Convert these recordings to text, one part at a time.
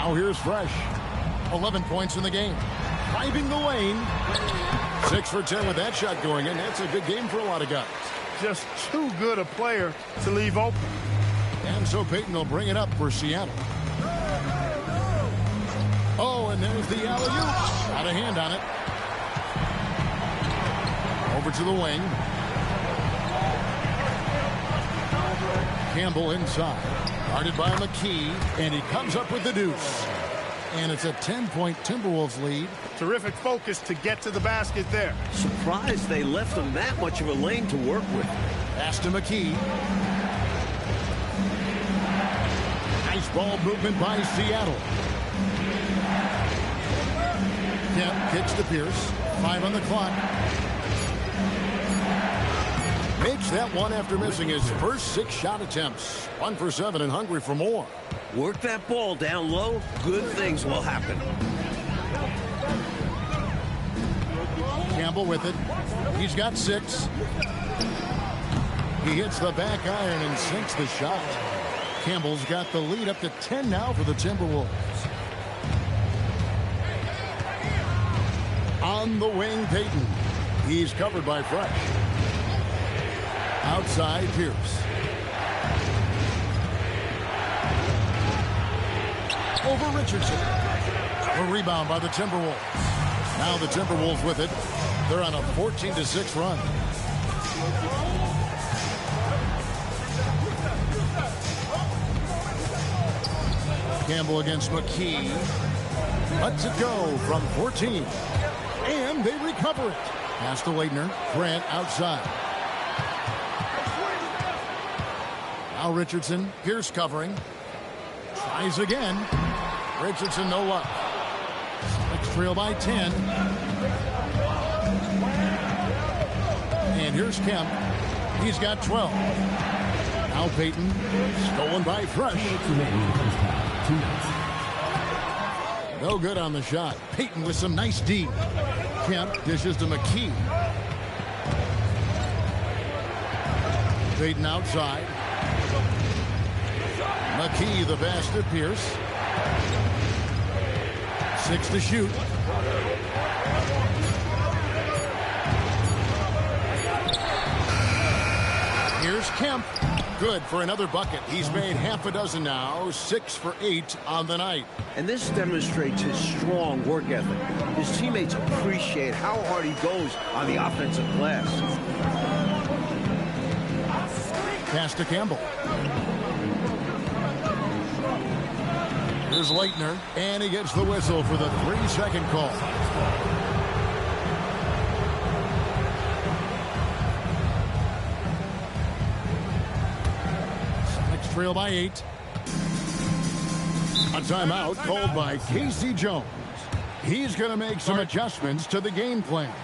Now here's Fresh. 11 points in the game. Driving the lane. 6 for 10 with that shot going in. That's a good game for a lot of guys. Just too good a player to leave open. And so Payton will bring it up for Seattle. Oh, and there's the alley-oop. Got a hand on it. Over to the wing. Campbell inside. Guarded by McKee. And he comes up with the deuce. And it's a 10-point Timberwolves lead. Terrific focus to get to the basket there. Surprised they left him that much of a lane to work with. Pass to McKee. Nice ball movement by Seattle. Kemp kicks to Pierce. 5 on the clock. Makes that one after missing his first 6 shot attempts. 1 for 7 and hungry for more. Work that ball down low. Good things will happen. Campbell with it. He's got 6. He hits the back iron and sinks the shot. Campbell's got the lead up to 10 now for the Timberwolves. On the wing, Payton. He's covered by Fresh. Outside, Pierce. Over Richardson. A rebound by the Timberwolves. Now the Timberwolves with it. They're on a 14-6 run. Campbell against McKee. Lets it go from 14. And they recover it. Pass to Leitner. Grant outside. Now Richardson. Pierce covering. Tries again. Richardson no luck. Celtics trail by 10. And here's Kemp. He's got 12. Now Payton. Stolen by Fresh. No good on the shot. Payton with some nice D. Kemp dishes to McKee. Payton outside. McKee the pass to Pierce. 6 to shoot. Here's Kemp. Good for another bucket. He's made half a dozen now. 6 for 8 on the night. And this demonstrates his strong work ethic. His teammates appreciate how hard he goes on the offensive glass. Pass to Campbell. Here's Leitner, and he gets the whistle for the 3-second call. Celtics trail by 8. A timeout called by Casey Jones. He's going to make some adjustments to the game plan.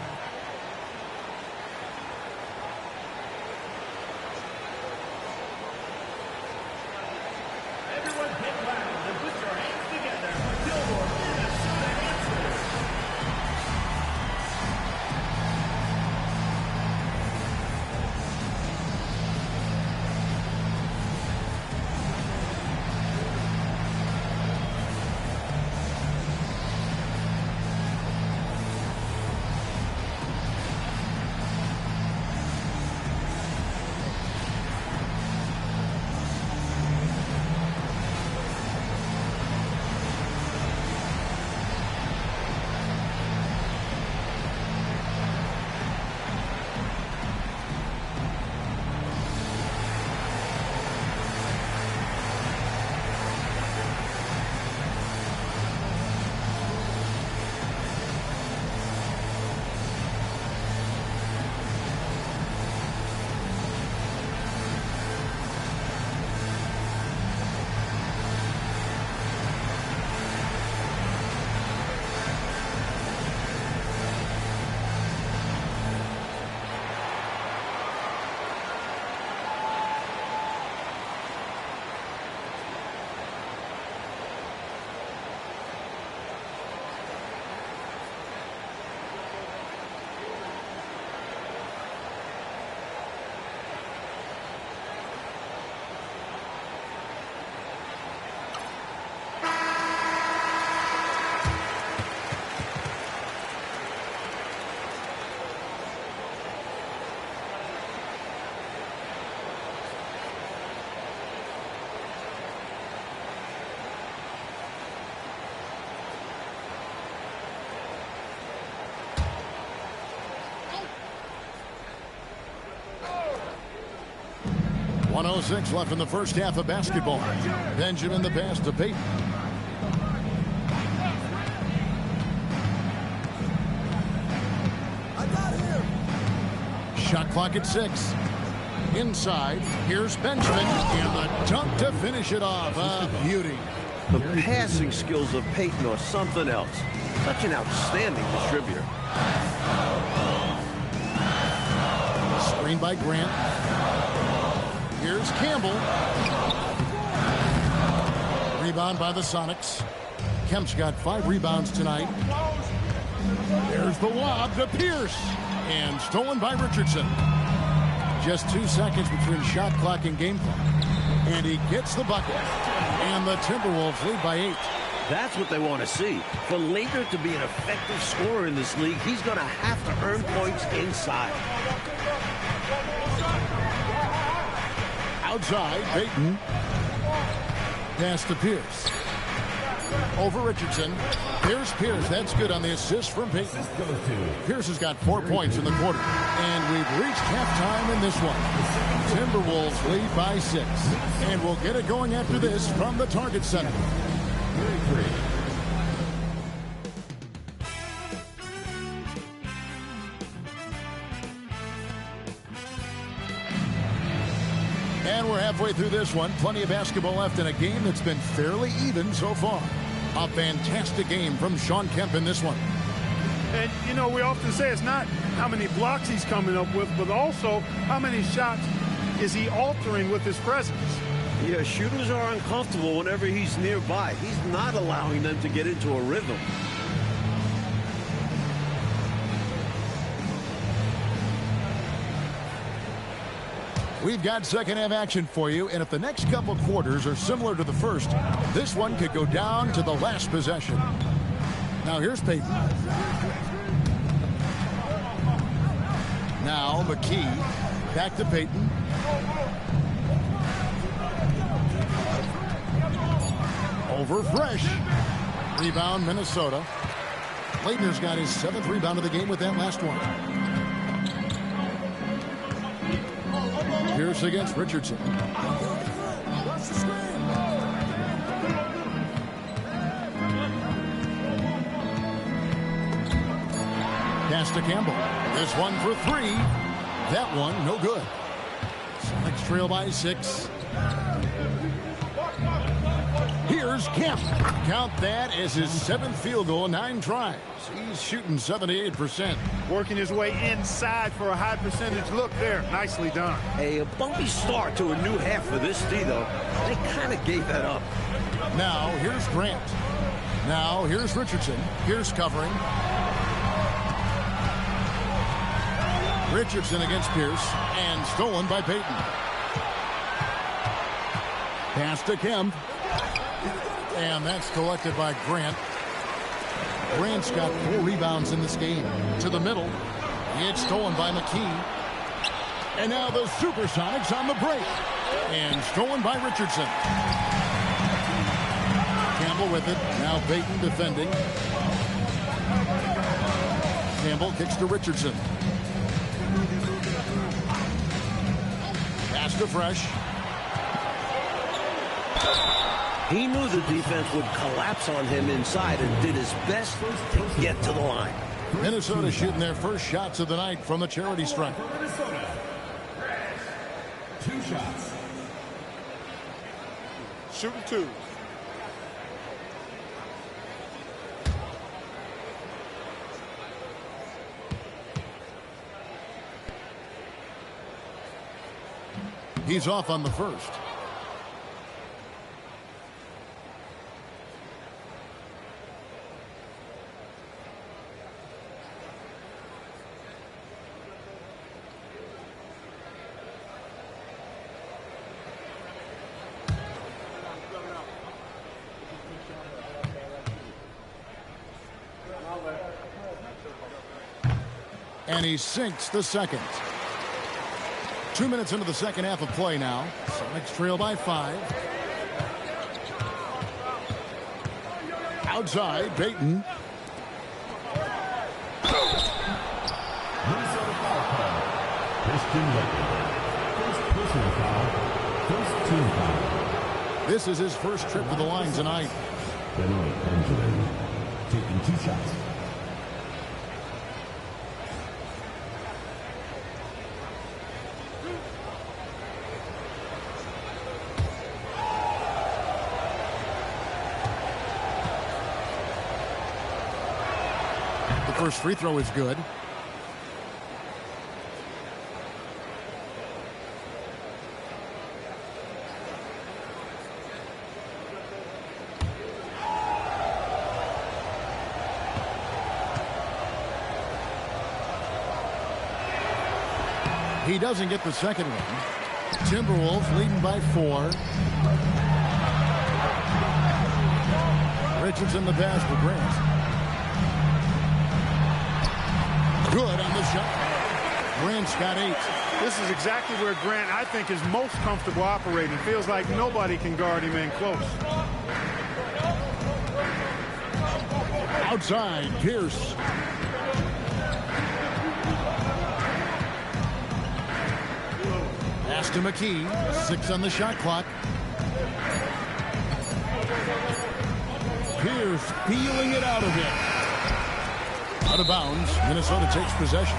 1:06 left in the first half of basketball. Benjamin the pass to Payton. Shot clock at 6. Inside, here's Benjamin, and the dunk to finish it off. A beauty. The passing skills of Payton are something else. Such an outstanding distributor. Screen by Grant. Here's Campbell. Rebound by the Sonics. Kemp's got 5 rebounds tonight. There's the lob to Pierce. And stolen by Richardson. Just 2 seconds between shot clock and game clock. And he gets the bucket. And the Timberwolves lead by 8. That's what they want to see. For Leitner to be an effective scorer in this league, he's going to have to earn points inside. Outside, Payton. Pass to Pierce. Over Richardson. Here's Pierce. That's good on the assist from Payton. Pierce has got 4 points in the quarter. And we've reached halftime in this one. Timberwolves lead by 6. And we'll get it going after this from the Target Center. And we're halfway through this one. Plenty of basketball left in a game that's been fairly even so far. A fantastic game from Shawn Kemp in this one. And, you know, we often say it's not how many blocks he's coming up with, but also how many shots is he altering with his presence. Yeah, shooters are uncomfortable whenever he's nearby. He's not allowing them to get into a rhythm. We've got second half action for you, and if the next couple quarters are similar to the first, this one could go down to the last possession. Now here's Payton. Now McKee. Back to Payton. Over Fresh. Rebound Minnesota. Leitner's got his 7th rebound of the game with that last one. Pierce against Richardson. Pass to Campbell. This one for 3. That one, no good. Sonics trail by 6. Here's Kemp. Count that as his 7th field goal in 9 tries. He's shooting 78%. Working his way inside for a high percentage look there. Nicely done. A bumpy start to a new half for this D, though. They kind of gave that up. Now, here's Grant. Now, here's Richardson. Here's covering. Richardson against Pierce. And stolen by Payton. Pass to Kemp. And that's collected by Grant. Grant's got 4 rebounds in this game. To the middle. It's stolen by McKee. And now the Supersonics on the break. And stolen by Richardson. Campbell with it. Now Payton defending. Campbell kicks to Richardson. Pass to Fresh. He knew the defense would collapse on him inside and did his best to get to the line. Minnesota shooting their first shots of the night from the charity stripe. 2 shots. Shooting 2. He's off on the first. And he sinks the second. 2 minutes into the second half of play now. Sonics trail by 5. Outside, Payton. Minnesota foul call. Christian Leitner. First personal foul This is his first trip to the line tonight. Benoit Benjamin taking 2 shots. The first free throw is good. He doesn't get the second one. Timberwolves leading by 4. Richardson the pass for Grant. Good on the shot. Grant's got 8. This is exactly where Grant, I think, is most comfortable operating. Feels like nobody can guard him in close. Outside, Pierce. Pass to McKee. 6 on the shot clock. Pierce peeling it out of it. Out of bounds. Minnesota takes possession.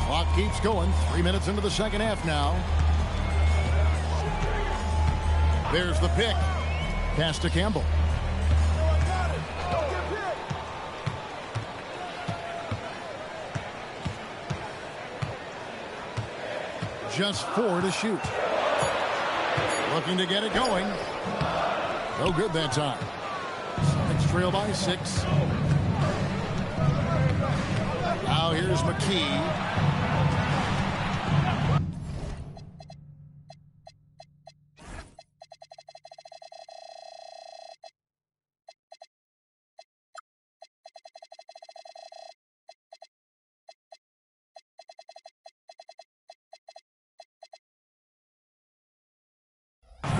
Clock keeps going. 3 minutes into the second half now. There's the pick. Pass to Campbell. Just 4 to shoot. Looking to get it going. No good that time. Celtics trail by 6. Now here's McKee.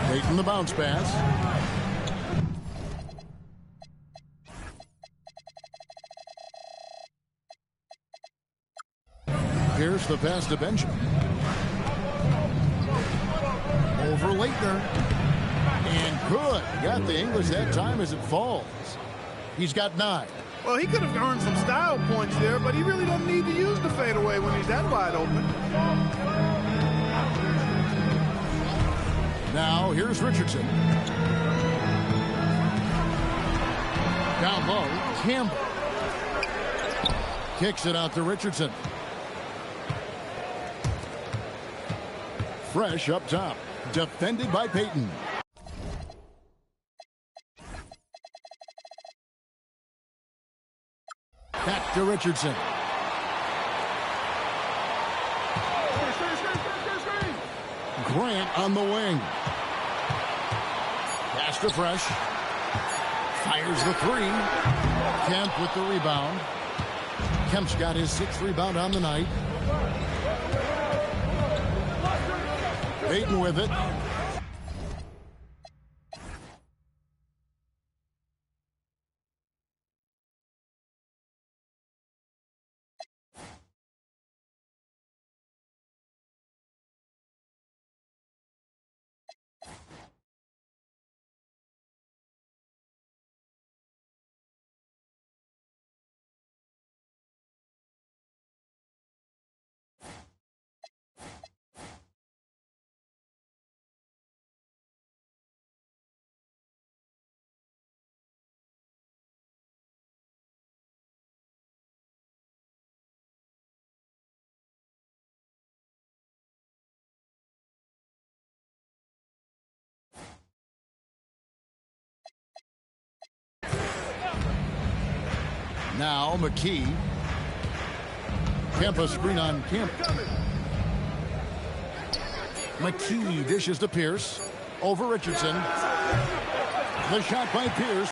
Taking the bounce pass. Here's the pass to Benjamin. Over Leitner. And good. Got the English that time as it falls. He's got 9. Well, he could have earned some style points there, but he really doesn't need to use the fadeaway when he's that wide open. Now, here's Richardson. Down low, Campbell. Kicks it out to Richardson. Fresh up top. Defended by Payton. Back to Richardson. Grant on the wing. Pass to Fresh. Fires the 3. Kemp with the rebound. Kemp's got his 6th rebound on the night. Payton with it. Now McKee. Kemp a screen on Kemp. McKee dishes to Pierce. Over Richardson. The shot by Pierce.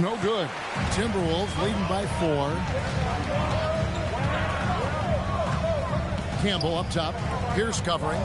No good. Timberwolves leading by 4. Campbell up top. Pierce covering.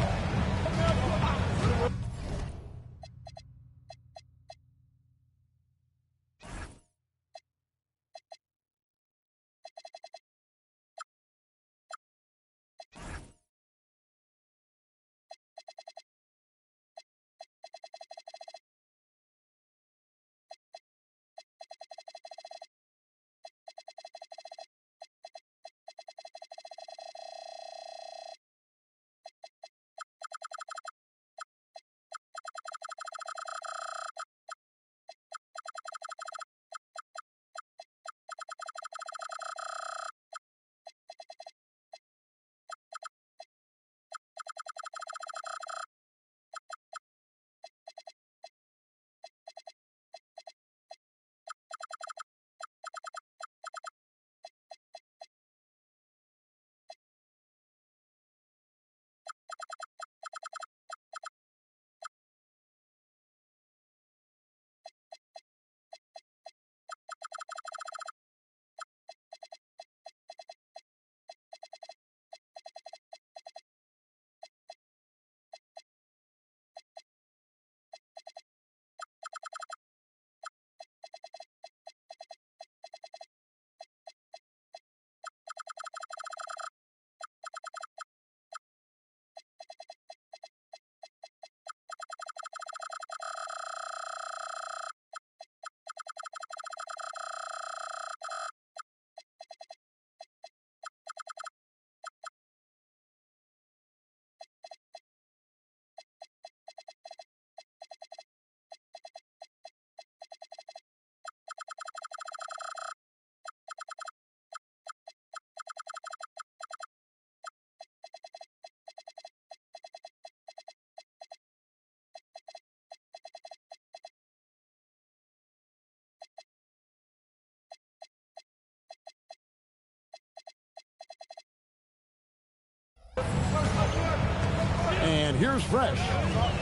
And here's Fresh.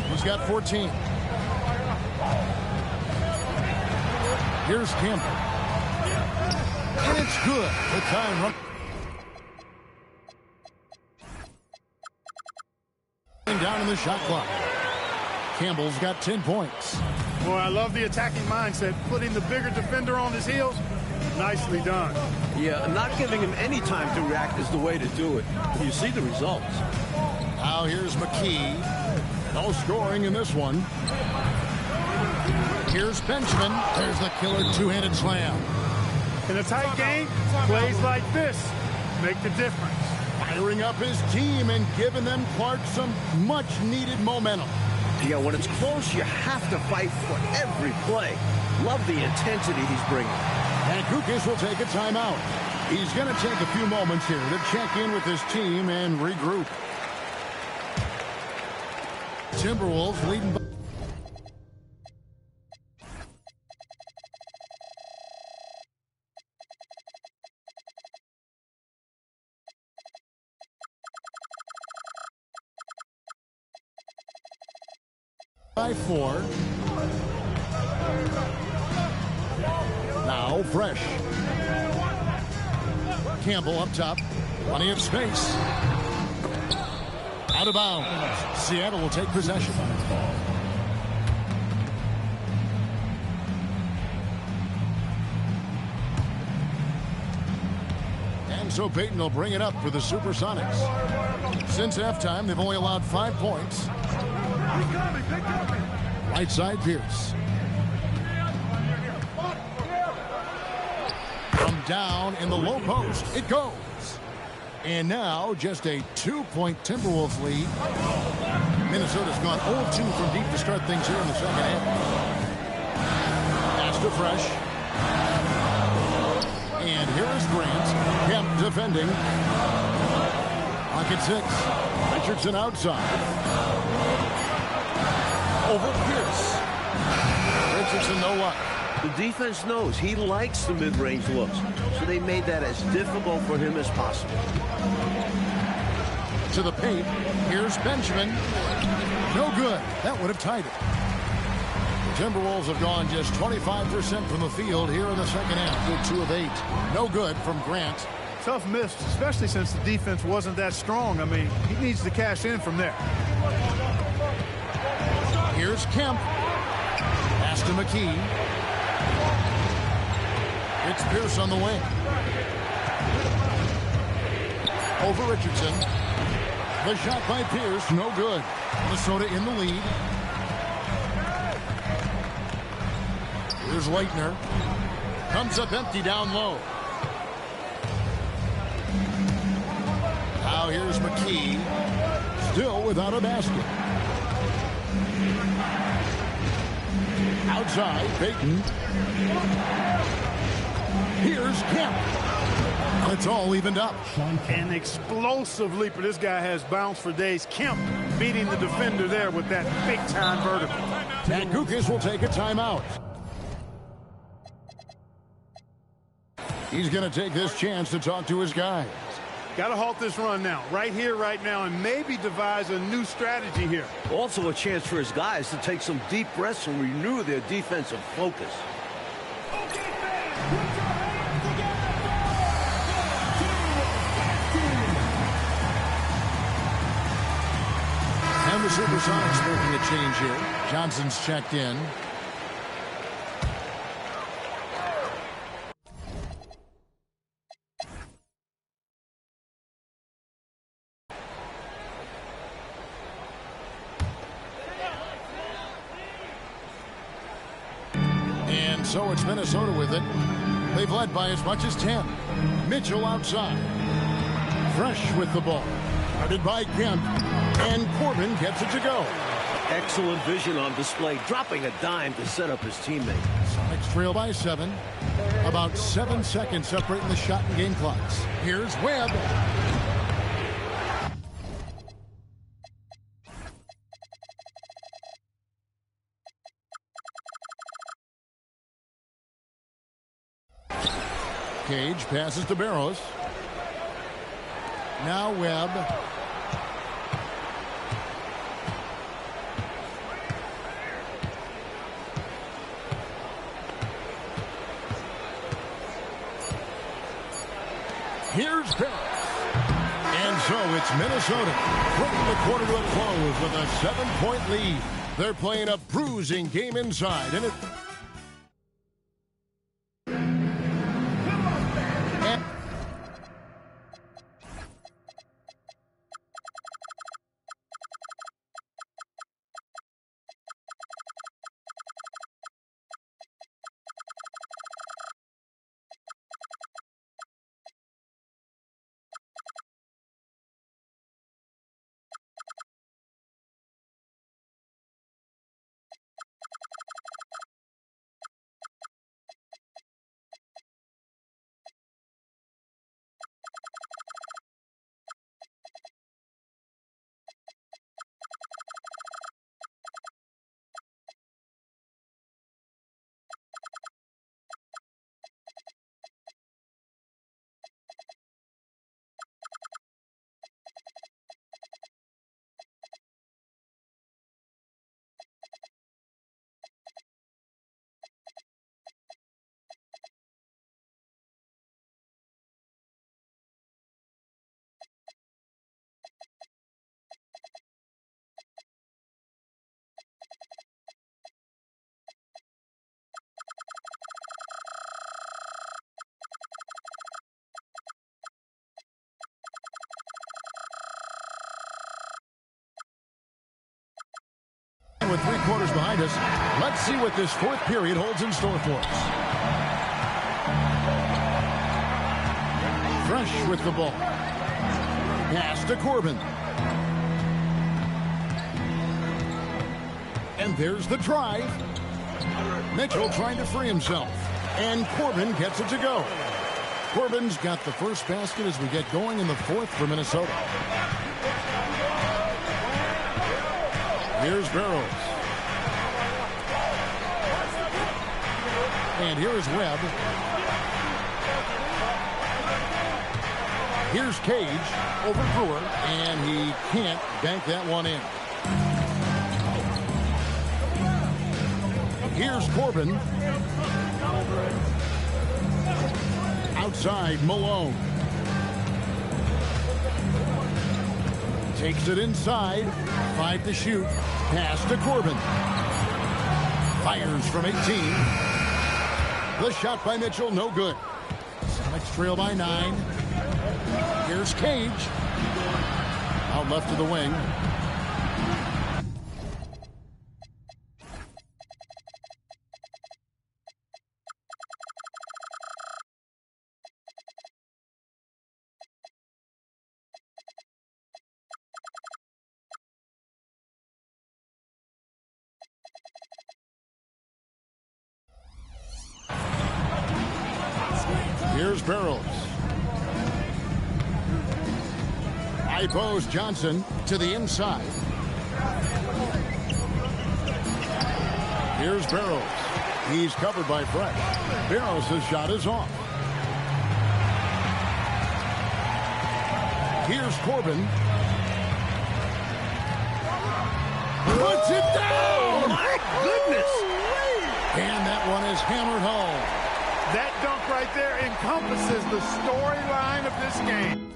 He's got 14. Here's Campbell. And it's good. The time run. Down in the shot clock. Campbell's got 10 points. Boy, I love the attacking mindset. Putting the bigger defender on his heels. Nicely done. Yeah, not giving him any time to react is the way to do it. You see the results. Now here's McKee. No scoring in this one. Here's Benjamin. There's the killer two-handed slam. In a tight game, plays like this make the difference. Firing up his team and giving them, Clark, some much-needed momentum. Yeah, when it's close, you have to fight for every play. Love the intensity he's bringing. And Kukoc will take a timeout. He's going to take a few moments here to check in with his team and regroup. Timberwolves leading by 4. Now Fresh. Campbell up top. Plenty of space. Out of bounds. Seattle will take possession. And so Peyton will bring it up for the Supersonics. Since halftime, they've only allowed 5 points. Right side, Pierce. From down in the low post, it goes. And now just a 2-point Timberwolves lead. Minnesota's gone 0-2 from deep to start things here in the second half. Pass to Fresh. And here is Grant. Kemp defending. Pocket 6. Richardson outside. Over Pierce. Richardson no luck. The defense knows he likes the mid-range looks, so they made that as difficult for him as possible. To the paint. Here's Benjamin. No good. That would have tied it. Timberwolves have gone just 25% from the field here in the second half. Good 2 of 8. No good from Grant. Tough miss, especially since the defense wasn't that strong. I mean, he needs to cash in from there. Here's Kemp. Pass to McKee. It's Pierce on the wing. Over Richardson. The shot by Pierce, no good. Minnesota in the lead. Here's Leitner. Comes up empty down low. Now here's McKee. Still without a basket. Outside, Payton. Here's Kemp. It's all evened up. An explosive leaper. This guy has bounced for days. Kemp beating the defender there with that big-time vertical. And Gukas will take a timeout. He's going to take this chance to talk to his guys. Got to halt this run now, right here, right now, and maybe devise a new strategy here. Also a chance for his guys to take some deep breaths and renew their defensive focus. And the Supersonics making a change here. Johnson's checked in. And so it's Minnesota with it. They've led by as much as 10. Mitchell outside. Fresh with the ball. Guarded by Kemp. And Corbin gets it to go. Excellent vision on display, dropping a dime to set up his teammate. Sonics trail by 7. About 7 seconds separating the shot and game clocks. Here's Webb. Cage passes to Barros. Now Webb. Here's Barros. And so it's Minnesota bringing the quarter to a close with a 7-point lead. They're playing a bruising game inside. And with 3 quarters behind us, let's see what this 4th period holds in store for us. Fresh with the ball. Pass to Corbin. And there's the drive. Mitchell trying to free himself. And Corbin gets it to go. Corbin's got the first basket as we get going in the 4th for Minnesota. Here's Barros. And here is Webb. Here's Cage over Brewer, and he can't bank that one in. Here's Corbin. Outside, Malone. Takes it inside. 5 to shoot. Pass to Corbin. Fires from 18. The shot by Mitchell, no good. Sonics trail by 9. Here's Cage. Out left to the wing. Here's Barrows. I pose Johnson to the inside. Here's Barrows. He's covered by Fresh. Barrows' shot is off. Here's Corbin. Puts it down! My goodness! And that one is hammered home. That dunk right there encompasses the storyline of this game.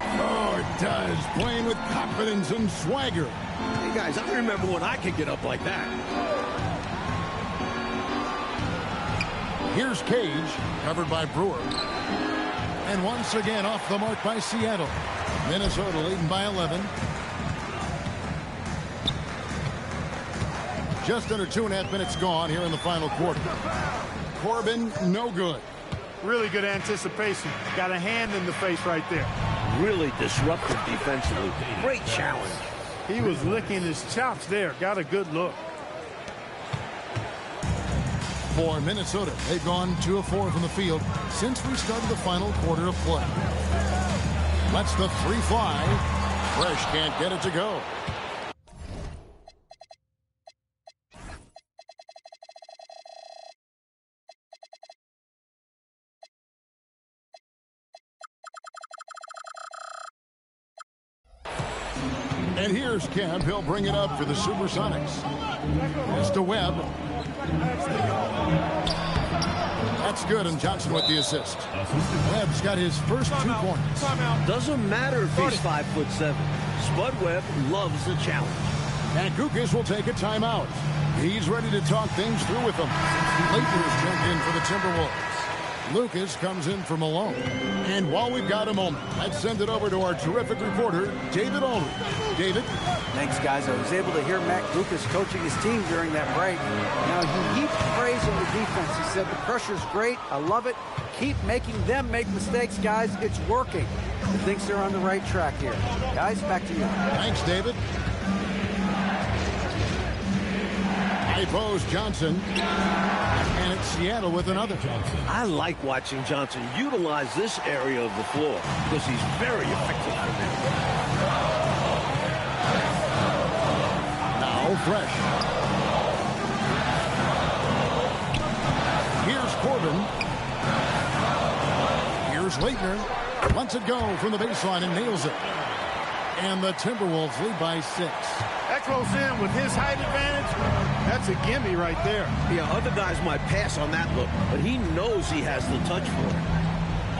Oh, it does. Playing with confidence and swagger. Hey, guys, I remember when I could get up like that. Here's Cage, covered by Brewer. And once again off the mark by Seattle. Minnesota leading by 11. Just under 2.5 minutes gone here in the final quarter. Corbin, no good. Really good anticipation. Got a hand in the face right there. Really disruptive defensively. Great challenge. He was licking his chops there. Got a good look. For Minnesota, they've gone 2 of 4 from the field since we started the final quarter of play. Lets the 3 fly. Fresh can't get it to go. And here's Kemp. He'll bring it up for the Supersonics. It's to Webb. That's good, and Johnson with the assist. Webb's got his first 2 points. Doesn't matter if he's 5'7". Spud Webb loves the challenge. And Gukas will take a timeout. He's ready to talk things through with them. Lakers checked in for the Timberwolves. Lucas comes in for Malone. And while we've got a moment, let's send it over to our terrific reporter, David Aldridge. David? Thanks, guys. I was able to hear Matt Lucas coaching his team during that break. Now, he heaped praise on the defense. He said, the pressure's great. I love it. Keep making them make mistakes, guys. It's working. He thinks they're on the right track here. Guys, back to you. Thanks, David. I pose Johnson. And it's Seattle with another. I like watching Johnson utilize this area of the floor because he's very effective for them. Now Fresh. Here's Corbin. Here's Leitner. Lets it go from the baseline and nails it. And the Timberwolves lead by 6. That close in with his height advantage, that's a gimme right there. Yeah, other guys might pass on that look, but he knows he has the touch for it.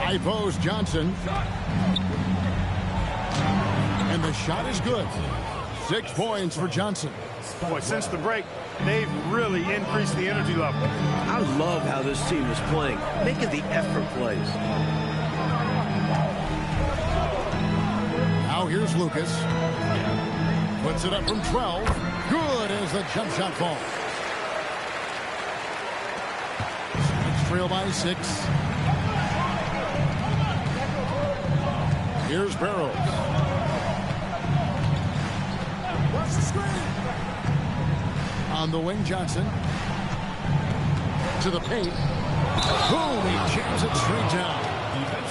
I pose Johnson. And the shot is good. 6 points for Johnson. Boy, since the break, they've really increased the energy level. I love how this team is playing, making the effort plays. Now here's Lucas. Puts it up from 12. Good as the jump shot falls. Sonics trail by 6. Here's Barrows. Watch the screen. On the wing, Johnson. To the paint. Boom, he jams it straight down.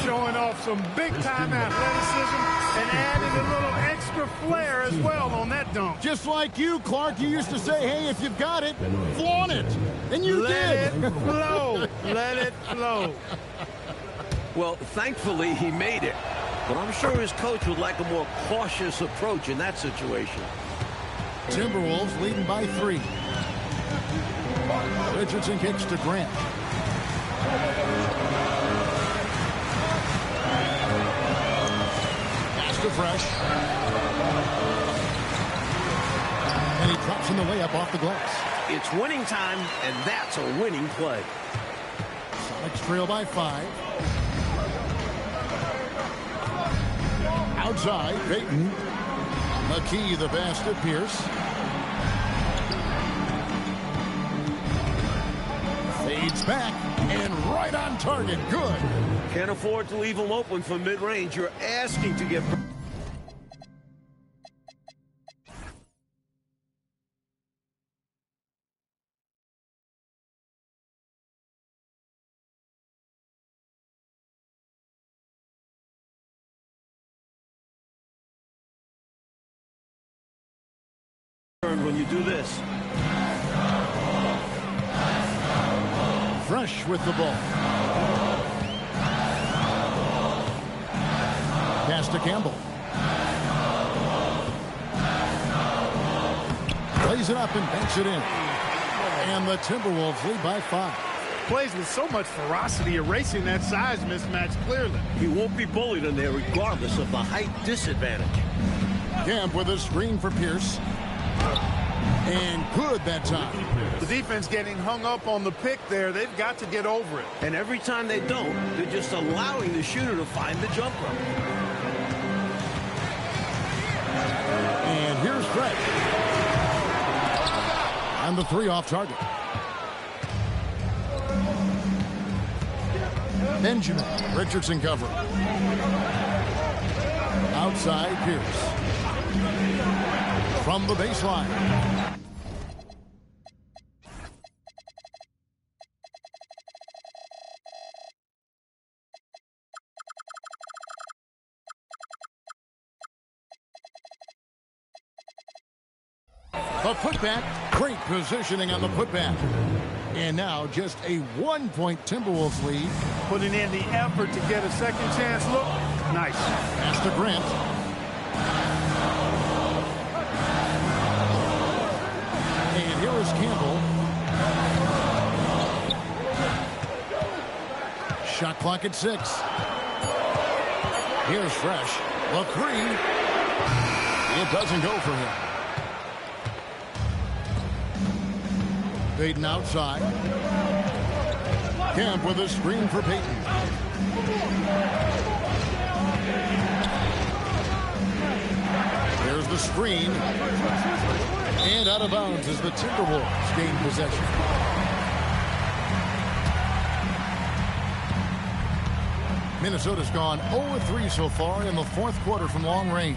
Showing off some big-time athleticism and adding a little extra flair as well on that dunk. Just like you, Clark, you used to say, hey, if you've got it, flaunt it. And you Let did. it flow. Let it flow. Well, thankfully, he made it. But I'm sure his coach would like a more cautious approach in that situation. Timberwolves leading by 3. Richardson kicks to Grant. Pass to Fresh. And he drops in the layup off the glass. It's winning time, and that's a winning play. Sonics trail by 5. Outside, Payton. McKee, the pass to Pierce. Fades back and right on target. Good. Can't afford to leave him open for mid-range. You're asking to get... when you do this. Fresh with the ball. Pass to Campbell. Plays it up and banks it in. And the Timberwolves lead by 5. Plays with so much ferocity, erasing that size mismatch clearly. He won't be bullied in there regardless of the height disadvantage. Camp with a screen for Pierce. And good that time. The defense getting hung up on the pick there. They've got to get over it. And every time they don't, they're just allowing the shooter to find the jumper. And here's Fred. And the 3 off target. Benjamin. Richardson cover. Outside Pierce. From the baseline. The putback, great positioning on the putback. And now just a 1-point Timberwolves lead. Putting in the effort to get a second chance look. Nice. Pass to Grant. And here is Campbell. Shot clock at 6. Here's Fresh. The 3. It doesn't go for him. Payton outside. Camp with a screen for Payton. There's the screen. And out of bounds as the Timberwolves gain possession. Minnesota's gone 0-3 so far in the 4th quarter from long range.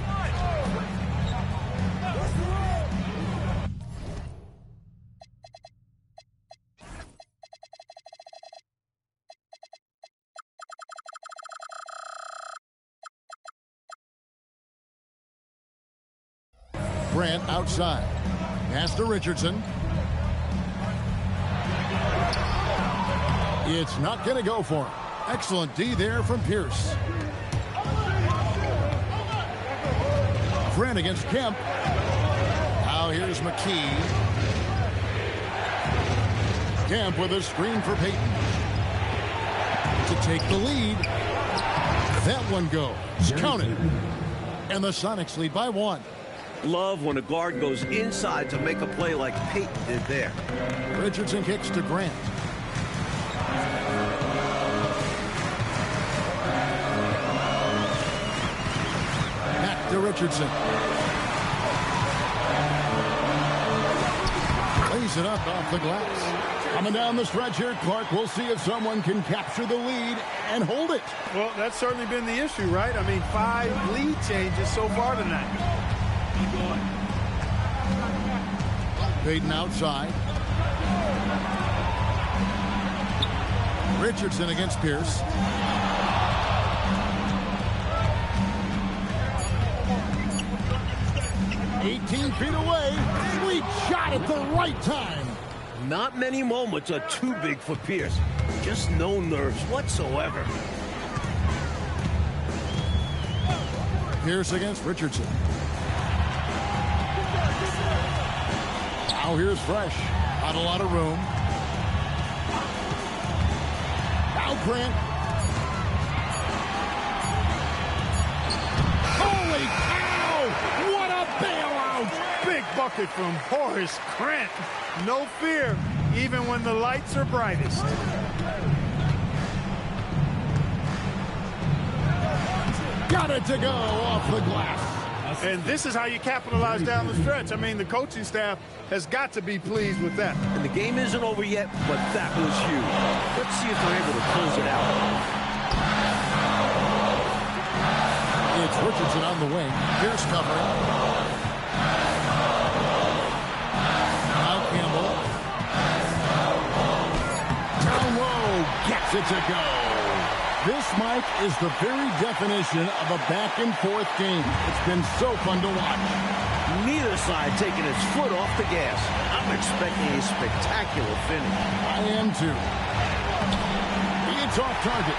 Grant outside. Pass to Richardson. It's not going to go for him. Excellent D there from Pierce. Grant against Kemp. Now here's McKee. Kemp with a screen for Payton. To take the lead. That one goes. Count it. And the Sonics lead by 1. Love when a guard goes inside to make a play like Payton did there. Richardson kicks to Grant. Back to Richardson. Lays it up off the glass. Coming down the stretch here, Clark. We'll see if someone can capture the lead and hold it. Well, that's certainly been the issue, right? I mean, 5 lead changes so far tonight. Payton outside. Richardson against Pierce. 18 feet away. Sweet shot at the right time. Not many moments are too big for Pierce. Just no nerves whatsoever. Pierce against Richardson. Now here's Fresh. Not a lot of room. Now Grant. Holy cow! What a bailout! Big bucket from Horace Grant. No fear, even when the lights are brightest. Got it to go off the glass. And this is how you capitalize down the stretch. I mean, the coaching staff has got to be pleased with that. And the game isn't over yet, but that was huge. Let's see if they're able to close it out. It's Richardson on the wing. Pierce covering. Now Campbell. Down low. Gets it to go. This, Mike, is the very definition of a back-and-forth game. It's been so fun to watch. Neither side taking its foot off the gas. I'm expecting a spectacular finish. I am too. It's off target.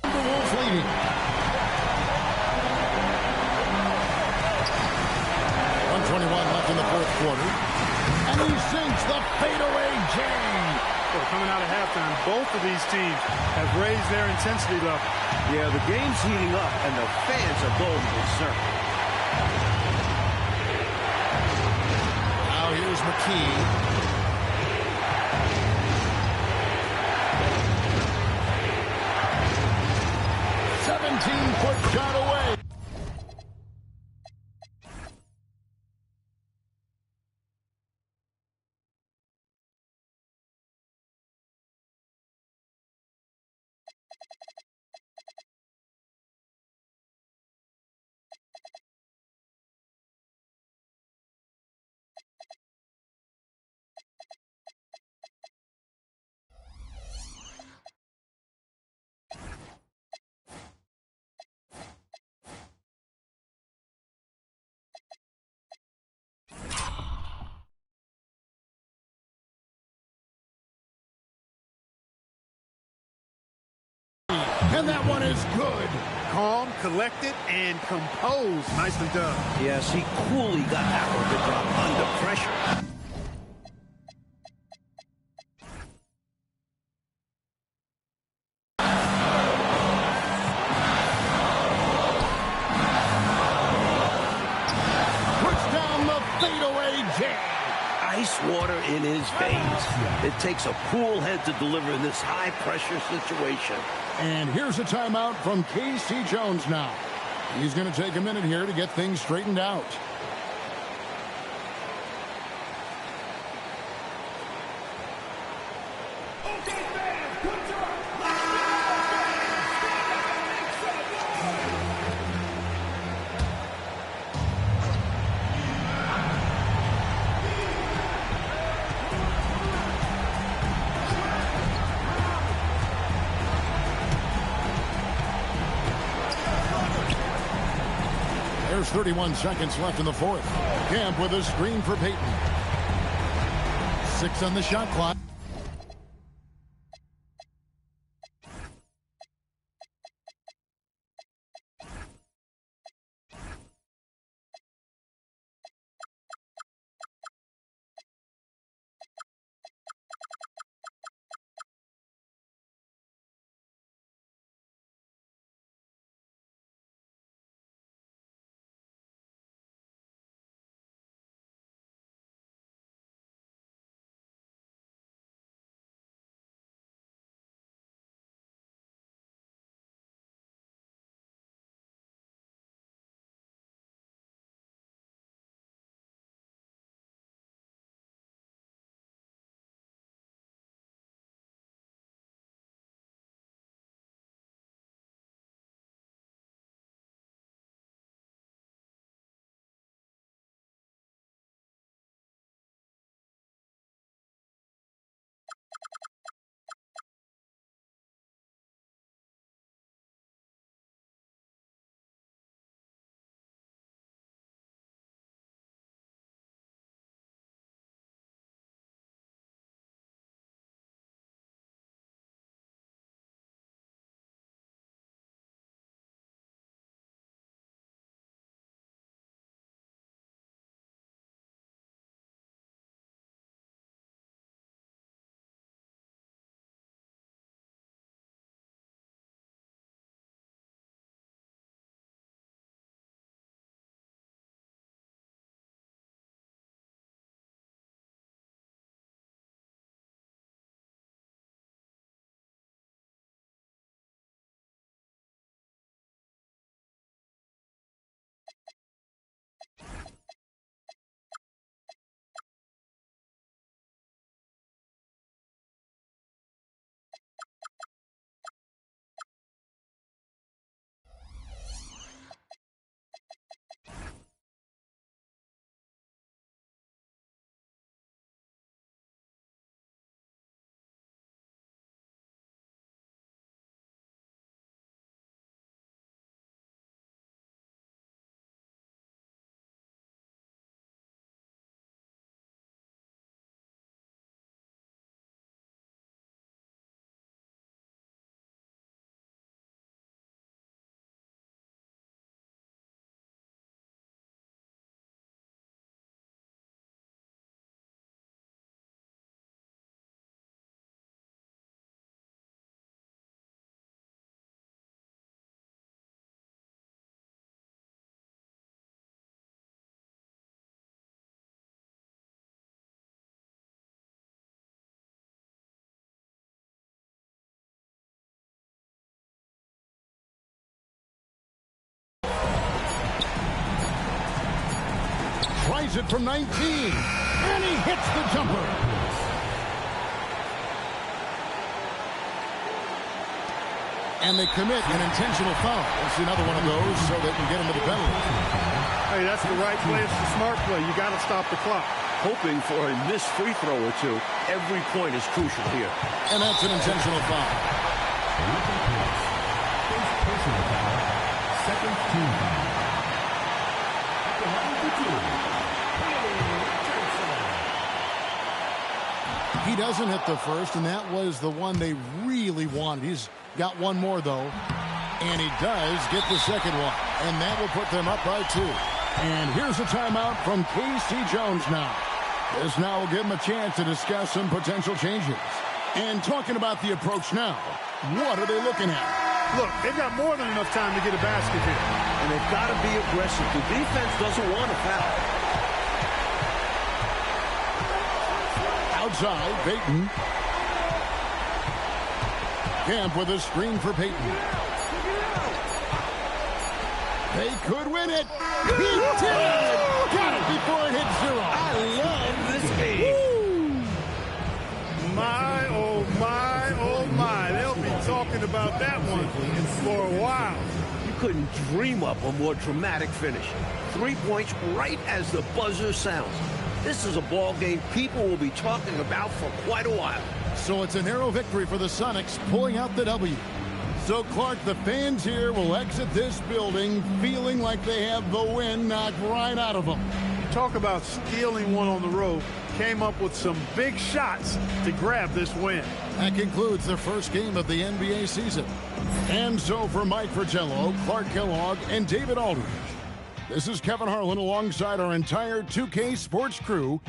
The Wolves leading. 1:21 left in the fourth quarter. And he sinks the fadeaway jam. Well, coming out of halftime, both of these teams have raised their intensity level. Yeah, the game's heating up, and the fans are going berserk. Now here's McKee. Foot shot away. And that one is good. Calm, collected, and composed. Nicely done. Yes, he coolly got that one to drop under pressure. Puts down the fadeaway jam. Ice water in his veins. It takes a cool head to deliver in this high-pressure situation. And here's a timeout from K.C. Jones now. He's going to take a minute here to get things straightened out. There's 31 seconds left in the fourth. Camp with a screen for Peyton. 6 on the shot clock. tries it from 19. And he hits the jumper. And they commit an intentional foul. We'll see another one of those so they can get him to the penalty. Hey, that's the right play. It's the smart play. You got to stop the clock. Hoping for a missed free throw or two. Every point is crucial here. And that's an intentional foul. Personal foul. Second team foul. He doesn't hit the first, and that was the one they really wanted. He's got one more, though. And he does get the second one. And that will put them up by 2. And here's a timeout from K.C. Jones now. This now will give him a chance to discuss some potential changes. And talking about the approach now, what are they looking at? Look, they've got more than enough time to get a basket here. And they've got to be aggressive. The defense doesn't want a foul. Outside, Payton. Camp with a screen for Payton. They could win it. He did! Got it before it hit 0. I love this game. My, oh, my, oh, my. They'll be talking about that one for a while. You couldn't dream up a more dramatic finish. 3 points right as the buzzer sounds. This is a ball game people will be talking about for quite a while. So it's a narrow victory for the Sonics, pulling out the W. So, Clark, the fans here will exit this building feeling like they have the win knocked right out of them. Talk about stealing one on the road. Came up with some big shots to grab this win. That concludes the first game of the NBA season. And so for Mike Fratello, Clark Kellogg, and David Aldridge, this is Kevin Harlan alongside our entire 2K Sports crew.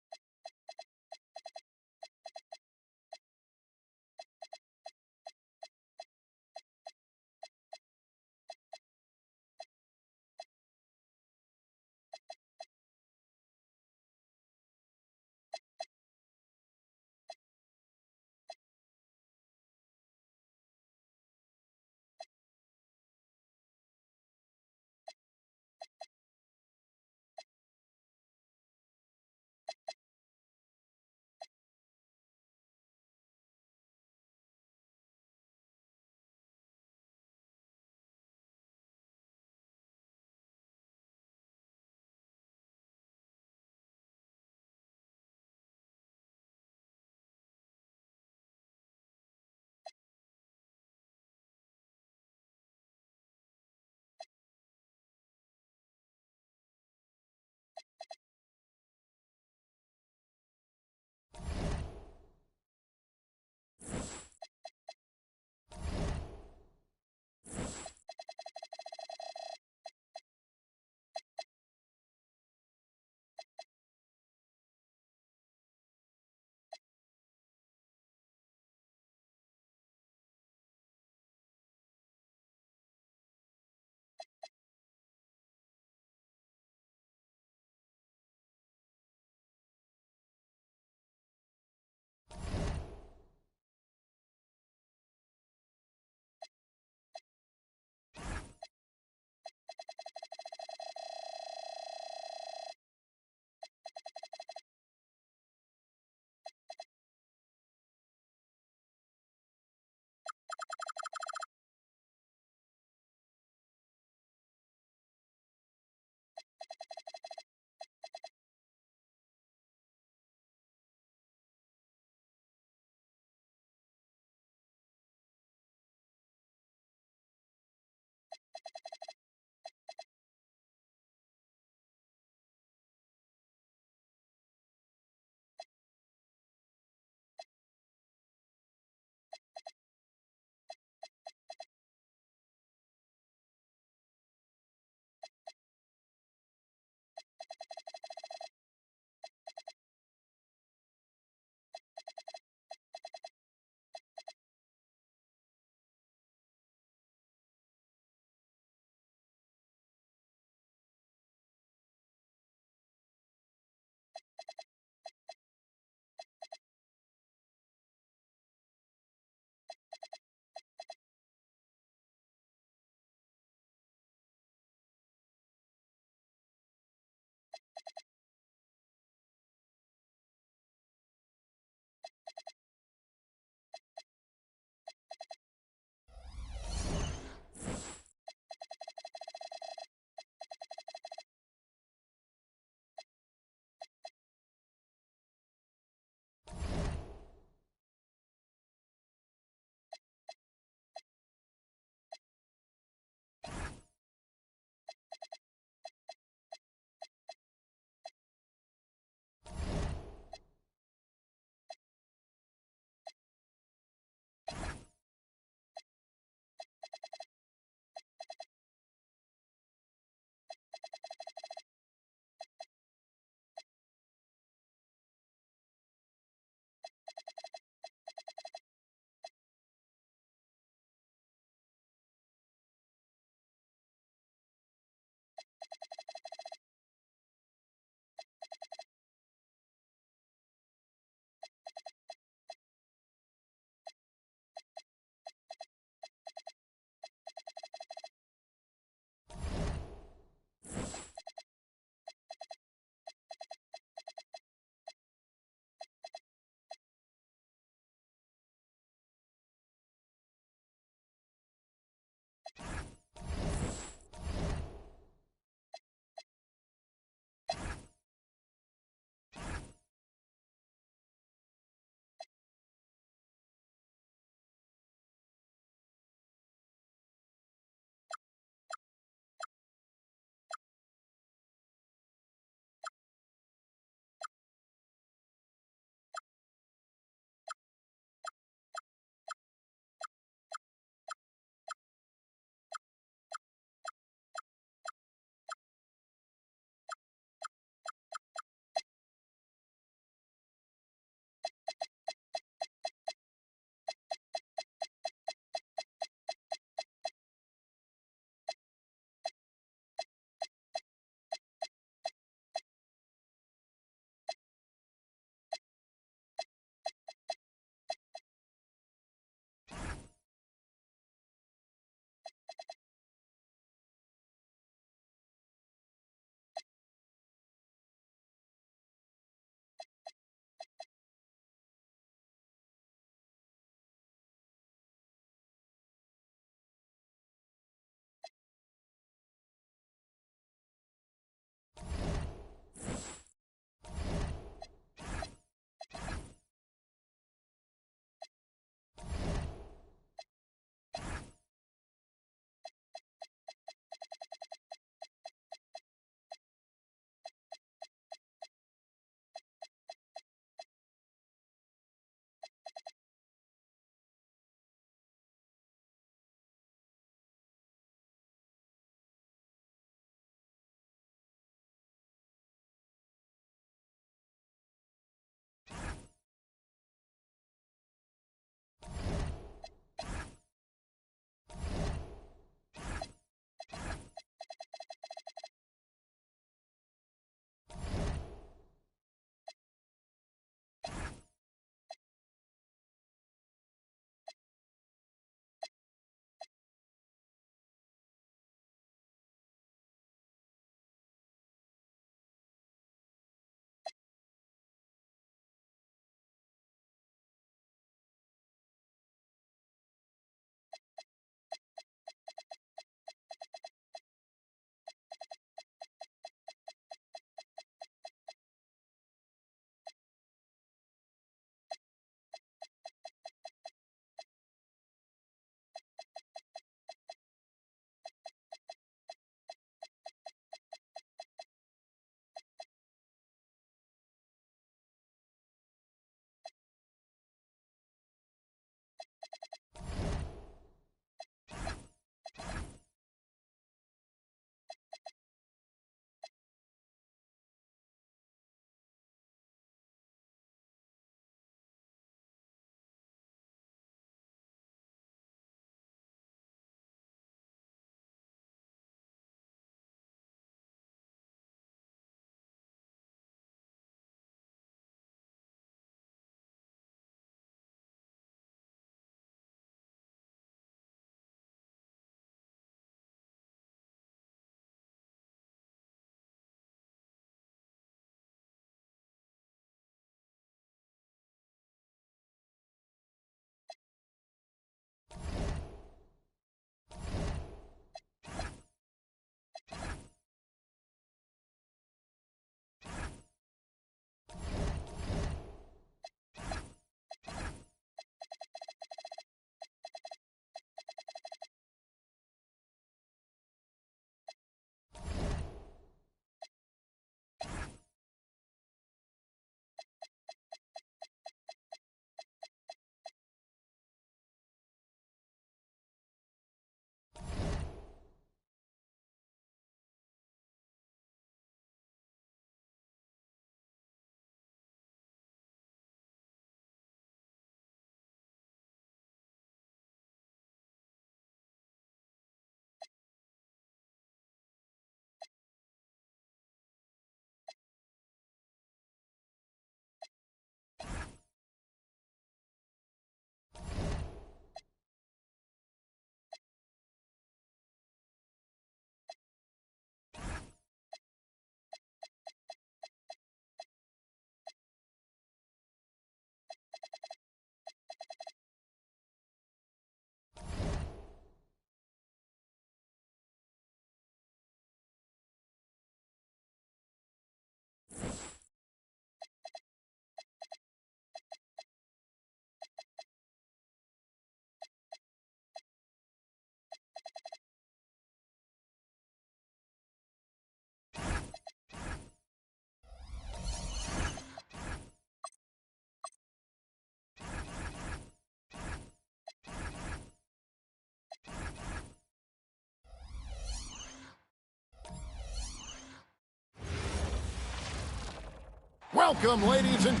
Welcome, ladies and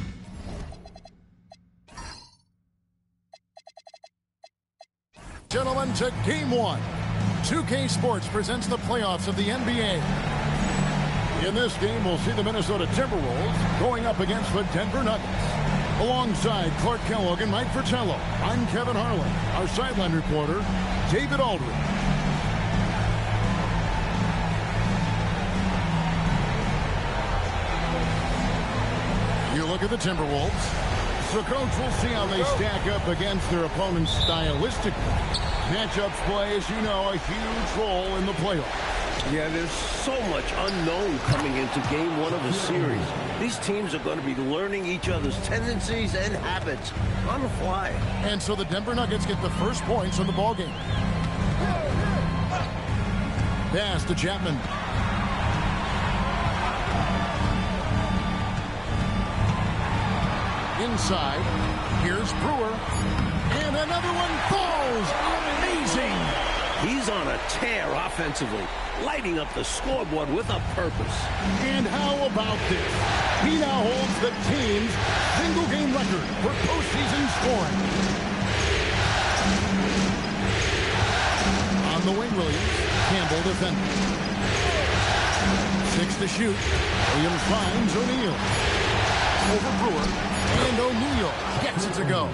gentlemen, to Game 1. 2K Sports presents the playoffs of the NBA. In this game, we'll see the Minnesota Timberwolves going up against the Denver Nuggets. Alongside Clark Kellogg and Mike Fratello, I'm Kevin Harlan. Our sideline reporter, David Aldridge. You look at the Timberwolves. So, Coach, we'll see how they stack up against their opponents stylistically. Matchups play, as you know, a huge role in the playoffs. Yeah, there's so much unknown coming into Game 1 of the series. These teams are going to be learning each other's tendencies and habits on the fly. And so the Denver Nuggets get the first points in the ballgame. Pass to Chapman. Inside, here's Brewer, and another one falls. Amazing! He's on a tear offensively, lighting up the scoreboard with a purpose. And how about this? He now holds the team's single-game record for postseason scoring. On the wing, Williams. Campbell defending. 6 to shoot. Williams finds O'Neal. Over Brewer. And O'Neal gets it to go.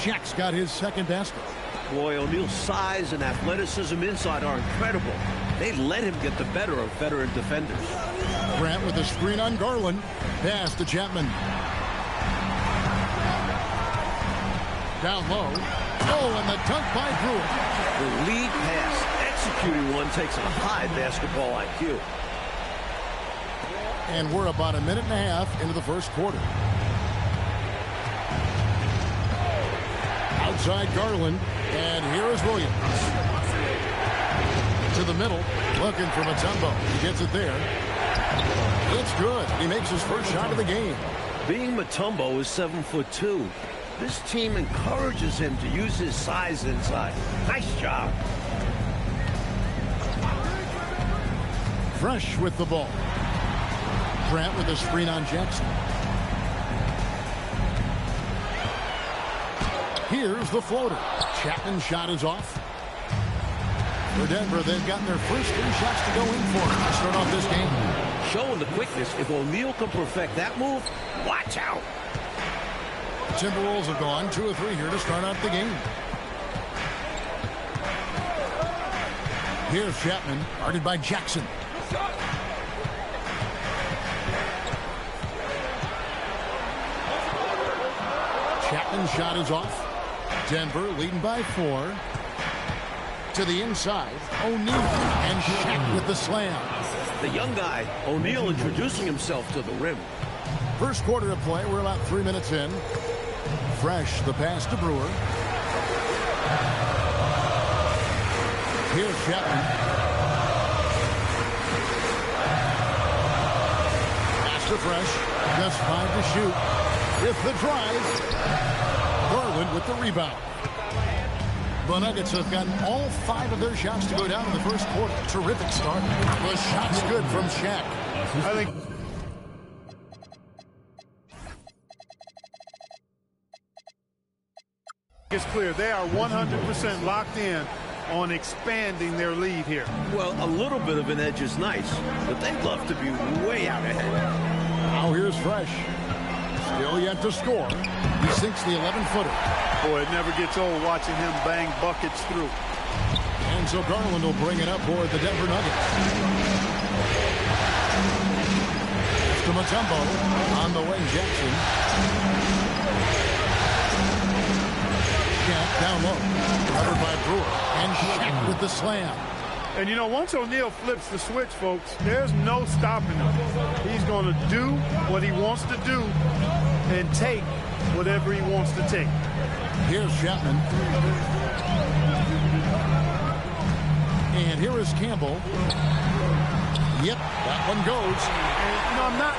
Shaq's got his second basket. Boy, O'Neal's size and athleticism inside are incredible. They let him get the better of veteran defenders. Grant with a screen on Garland. Pass to Chapman. Down low. Oh, and the dunk by Brewer. The lead pass, executing one, takes a high basketball IQ. And we're about a minute and a half into the first quarter. Outside Garland, and here is Williams. To the middle, looking for Mutombo. He gets it there. It's good. He makes his first shot of the game. Being Mutombo is 7'2". This team encourages him to use his size inside. Nice job. Fresh with the ball. Grant with a screen on Jackson. Here's the floater. Chapman's shot is off. For Denver, they've gotten their first 3 shots to go in for to start off this game. Showing the quickness. If O'Neal can perfect that move, watch out. Timberwolves have gone 2 of 3 here to start out the game. Here's Chapman, guarded by Jackson. Chapman's shot is off. Denver leading by 4. To the inside, O'Neal, and Shaq with the slam. The young guy, O'Neal, introducing himself to the rim. First quarter of play, we're about 3 minutes in. Fresh, the pass to Brewer. Here's Chapman. Pass to Fresh, just 5 to shoot. With the drive, Garland with the rebound. The Nuggets have gotten all 5 of their shots to go down in the first quarter. Terrific start. The shot's good from Shaq. I think it's clear they are 100% locked in on expanding their lead here. Well, a little bit of an edge is nice, but they'd love to be way out ahead. Now here's Fresh. Still yet to score. He sinks the 11-footer. Boy, it never gets old watching him bang buckets through. And so Garland will bring it up for the Denver Nuggets. To Mutombo. On the wing, Jackson. Shaq down low. Covered by Brewer. And Shaq with the slam. And, you know, once O'Neal flips the switch, folks, there's no stopping him. He's going to do what he wants to do and take whatever he wants to take. Here's Chapman. And here is Campbell. Yep, that one goes. And, you know, I'm not...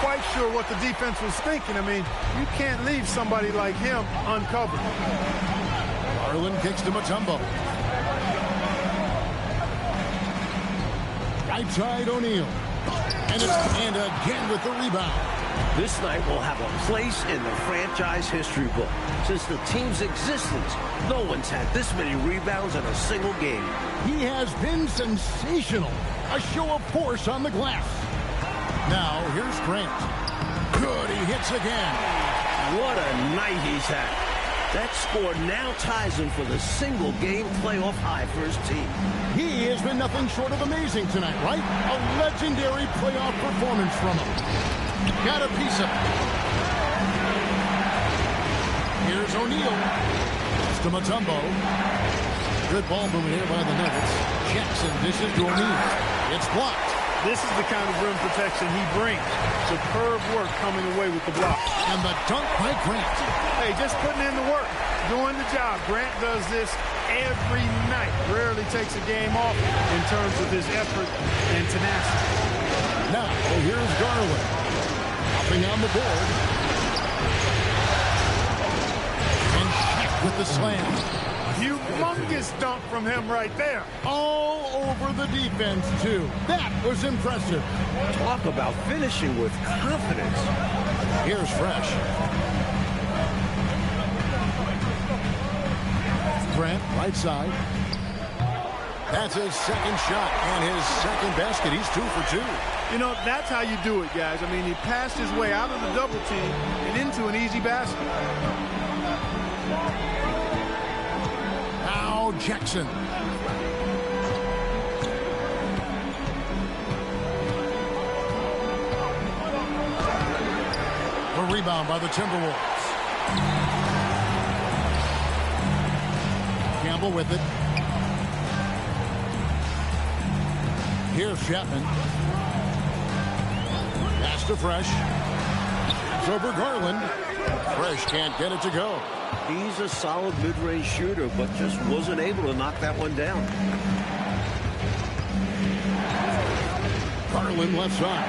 quite sure what the defense was thinking. I mean, you can't leave somebody like him uncovered. Garland kicks to Mutombo. Right side O'Neal. And again with the rebound. This night will have a place in the franchise history book. Since the team's existence, no one's had this many rebounds in a single game. He has been sensational. A show of force on the glass. Now, here's Grant. Good, he hits again. What a night he's had. That score now ties him for the single-game playoff high for his team. He has been nothing short of amazing tonight, right? A legendary playoff performance from him. Got a piece of it. Here's O'Neal. It's to Mutombo. Good ball movement here by the Nuggets. Jackson dishes to O'Neal. It's blocked. This is the kind of rim protection he brings. Superb work coming away with the block. And the dunk by Grant. Hey, just putting in the work, doing the job. Grant does this every night. Rarely takes a game off in terms of his effort and tenacity. Now, here's Garland. Hopping on the board. And check with the slam. Humongous dunk from him right there. All over the defense, too. That was impressive. Talk about finishing with confidence. Here's Fresh. Grant, right side. That's his second shot and his second basket. He's 2 for 2. You know, that's how you do it, guys. I mean, he passed his way out of the double team and into an easy basket. Now Jackson. A rebound by the Timberwolves. Campbell with it. Here's Chapman. Pass to Fresh. It's over Garland. Fresh can't get it to go. He's a solid mid-range shooter, but just wasn't able to knock that one down. Garland left side.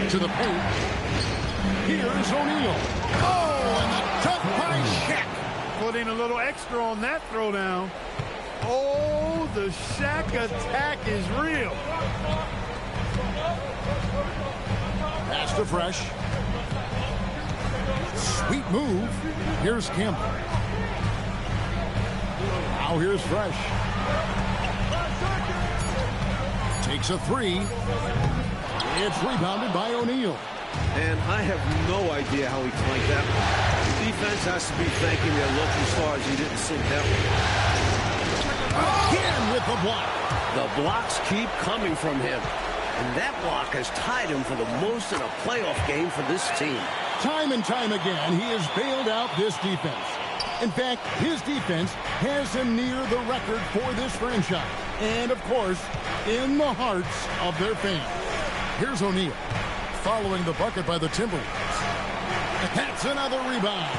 To the paint. Here's O'Neal. Oh, and the dunk by Shaq. Putting a little extra on that throwdown. Oh, the Shaq attack is real. Pass to Fresh. Sweet move. Here's Campbell. Now here's Fresh. Takes a three. It's rebounded by O'Neal. And I have no idea how he clanked that one. The defense has to be thanking their lucky stars he didn't sink that one. Again with the block. The blocks keep coming from him. And that block has tied him for the most in a playoff game for this team. Time and time again, he has bailed out this defense. In fact, his defense has him near the record for this franchise. And, of course, in the hearts of their fans. Here's O'Neal, following the bucket by the Timberwolves. That's another rebound.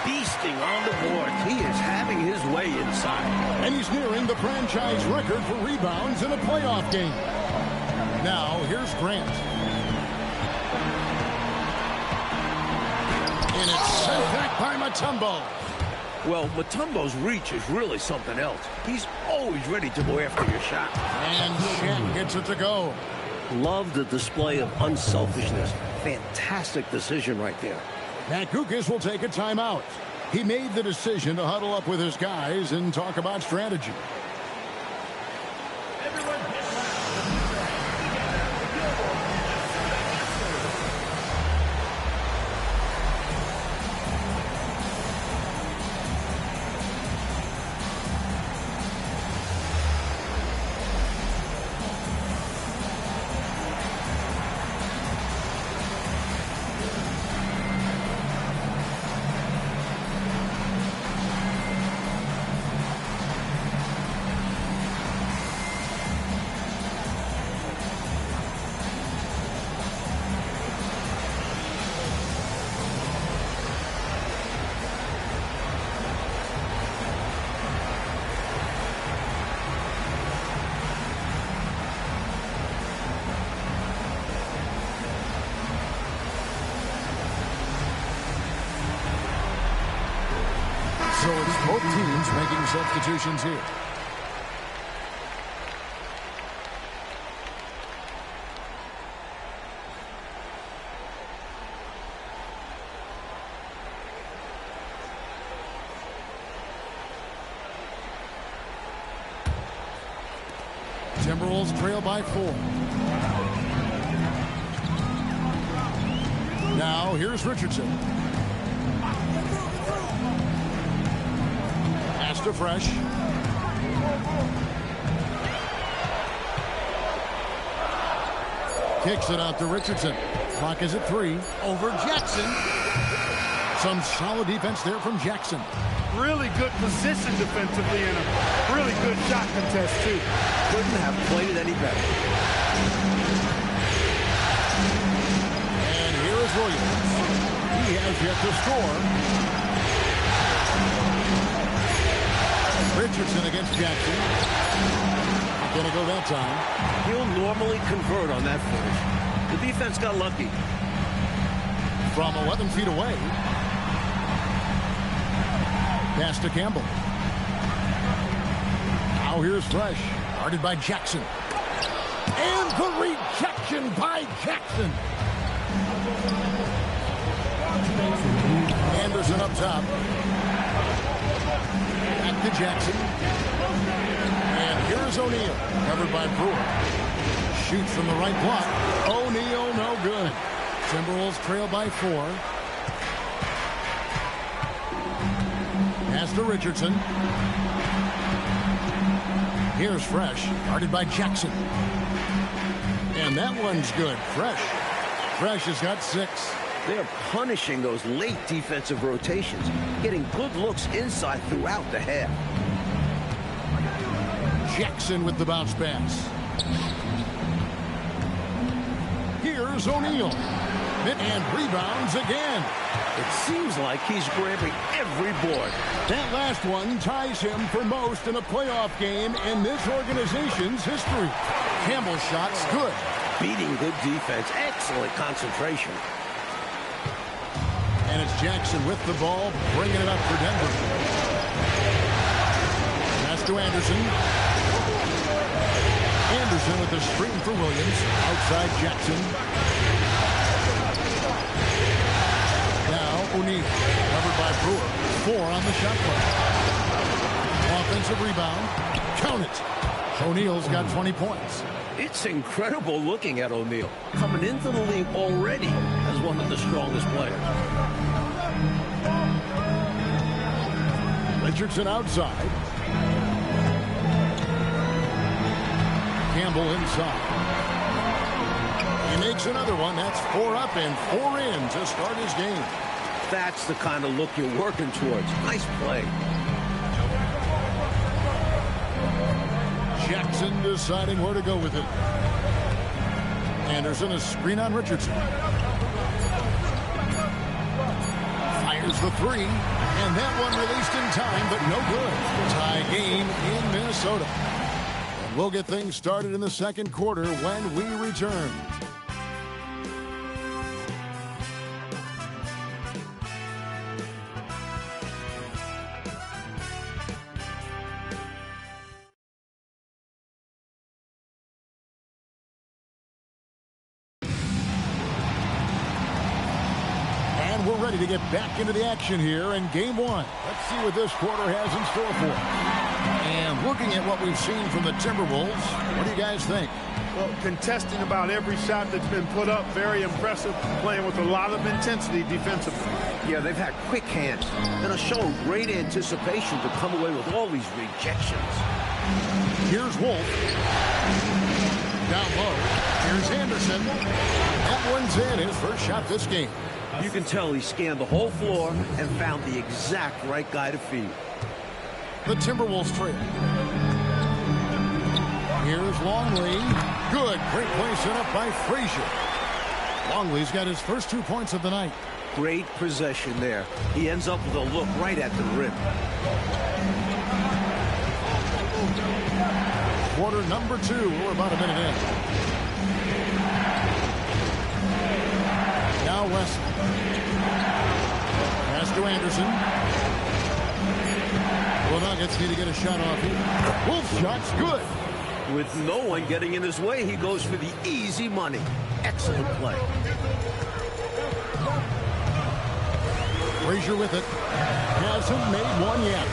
Beasting on the board. He is having his way inside. And he's nearing the franchise record for rebounds in a playoff game. Now, here's Grant. And it's sent back by Mutombo. Well, Mutombo's reach is really something else. He's always ready to go after your shot. And Shaq gets it to go. Love the display of unselfishness. Fantastic decision right there. Matt Gukas will take a timeout. He made the decision to huddle up with his guys and talk about strategy. Both teams making substitutions here. Timberwolves trail by 4. Now here's Richardson. Pass to Fresh. Kicks it out to Richardson. Clock is at 3. Over Jackson. Some solid defense there from Jackson. Really good position defensively and a really good shot contest, too. Couldn't have played it any better. And here is Williams. He has yet to score. Richardson against Jackson. Not going to go that time. He'll normally convert on that finish. The defense got lucky. From 11 feet away. Pass to Campbell. Now here's Fresh. Guarded by Jackson. And the rejection by Jackson. Anderson up top. Back to Jackson. And here's O'Neal. Covered by Brewer. Shoots from the right block. O'Neal, no good. Timberwolves trail by 4. Pass to Richardson. Here's Fresh, guarded by Jackson. And that one's good. Fresh has got 6. They're punishing those late defensive rotations, getting good looks inside throughout the half. Jackson with the bounce pass. Here's O'Neal. And rebounds again. It seems like he's grabbing every board. That last one ties him for most in a playoff game in this organization's history. Campbell's shot's good. Beating good defense. Excellent concentration. And it's Jackson with the ball, bringing it up for Denver. Pass to Anderson. Anderson with the screen for Williams. Outside Jackson. O'Neal, covered by Brewer. 4 on the shot clock. Offensive rebound. Count it. O'Neal's got 20 points. It's incredible looking at O'Neal. Coming into the league already as one of the strongest players. Richardson outside. Campbell inside. He makes another one. That's 4 up and 4 in to start his game. That's the kind of look you're working towards. Nice play. Jackson deciding where to go with it. Anderson, a screen on Richardson. Fires the 3. And that one released in time, but no good. Tie game in Minnesota. And we'll get things started in the second quarter when we return. We're ready to get back into the action here in game 1. Let's see what this quarter has in store for us. And looking at what we've seen from the Timberwolves, what do you guys think? Well, contesting about every shot that's been put up, very impressive, playing with a lot of intensity defensively. Yeah, they've had quick hands and a show of great anticipation to come away with all these rejections. Here's Wolf. Down low. Here's Anderson. That one's in. His first shot this game. You can tell he scanned the whole floor and found the exact right guy to feed. The Timberwolves trail. Here's Longley. Good. Great play set up by Frazier. Longley's got his first 2 points of the night. Great possession there. He ends up with a look right at the rim. Quarter number 2. We're about a minute in. Now Wesley. Pass to Anderson. Well, Nuggets need to get a shot off here. Wolf shot's good. With no one getting in his way, he goes for the easy money. Excellent play. Frazier with it. Hasn't made one yet.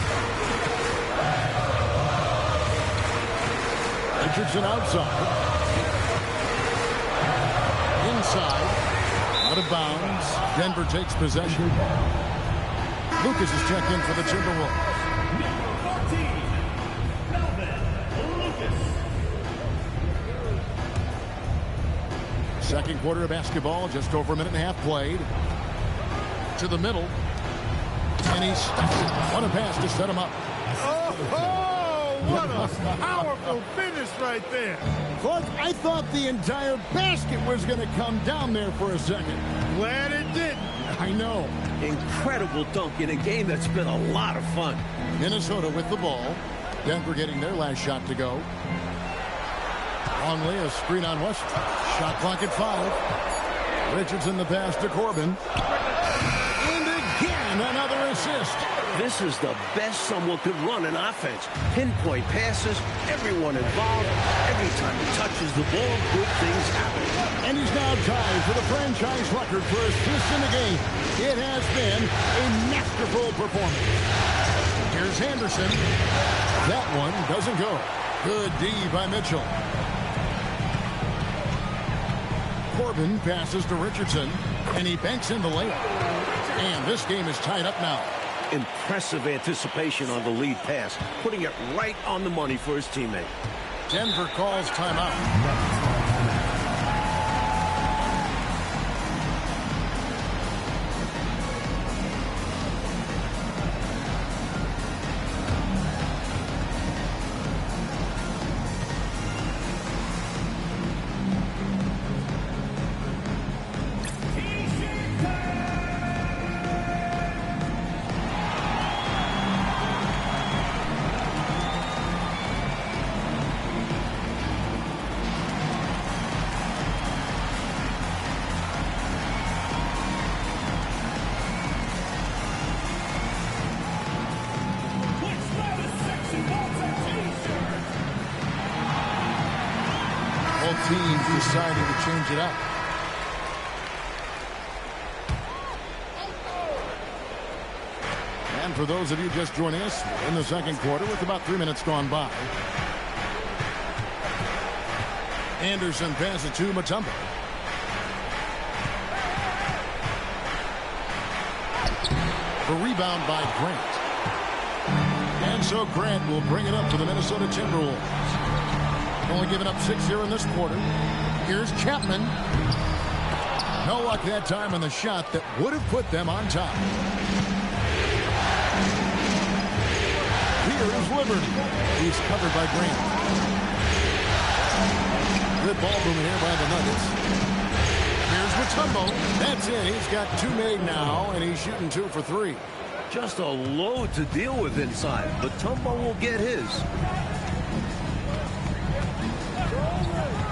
Richardson outside. Inside. Out of bounds. Denver takes possession. Lucas is checked in for the Timberwolves. Second quarter of basketball, just over a minute and a half played. To the middle. And he stuffs it. What a pass to set him up. Oh, what a powerful finish right there. Clark, I thought the entire basket was going to come down there for a second. Glad it didn't. I know. Incredible dunk in a game that's been a lot of fun. Minnesota with the ball. Denver getting their last shot to go. Longley, a screen on West. Shot clock at 5. Richardson the pass to Corbin. And again, another assist. This is the best someone could run an offense. Pinpoint passes, everyone involved. Every time he touches the ball, good things happen. And he's now tied for the franchise record for assists in the game. It has been a masterful performance. Here's Henderson. That one doesn't go. Good D by Mitchell. Corbin passes to Richardson, and he banks in the layup. And this game is tied up now. Impressive anticipation on the lead pass, putting it right on the money for his teammate. Denver calls timeout. Teams deciding to change it up. And for those of you just joining us in the second quarter with about 3 minutes gone by. Anderson passes to Mutombo. The rebound by Grant. And so Grant will bring it up for the Minnesota Timberwolves. Only giving up 6 here in this quarter. Here's Chapman. No luck that time on the shot that would have put them on top. Here is Liberty. He's covered by Grant. Good ball movement here by the Nuggets. Here's Mutombo. That's it. He's got 2 made now, and he's shooting 2 for 3. Just a load to deal with inside, but Mutombo will get his.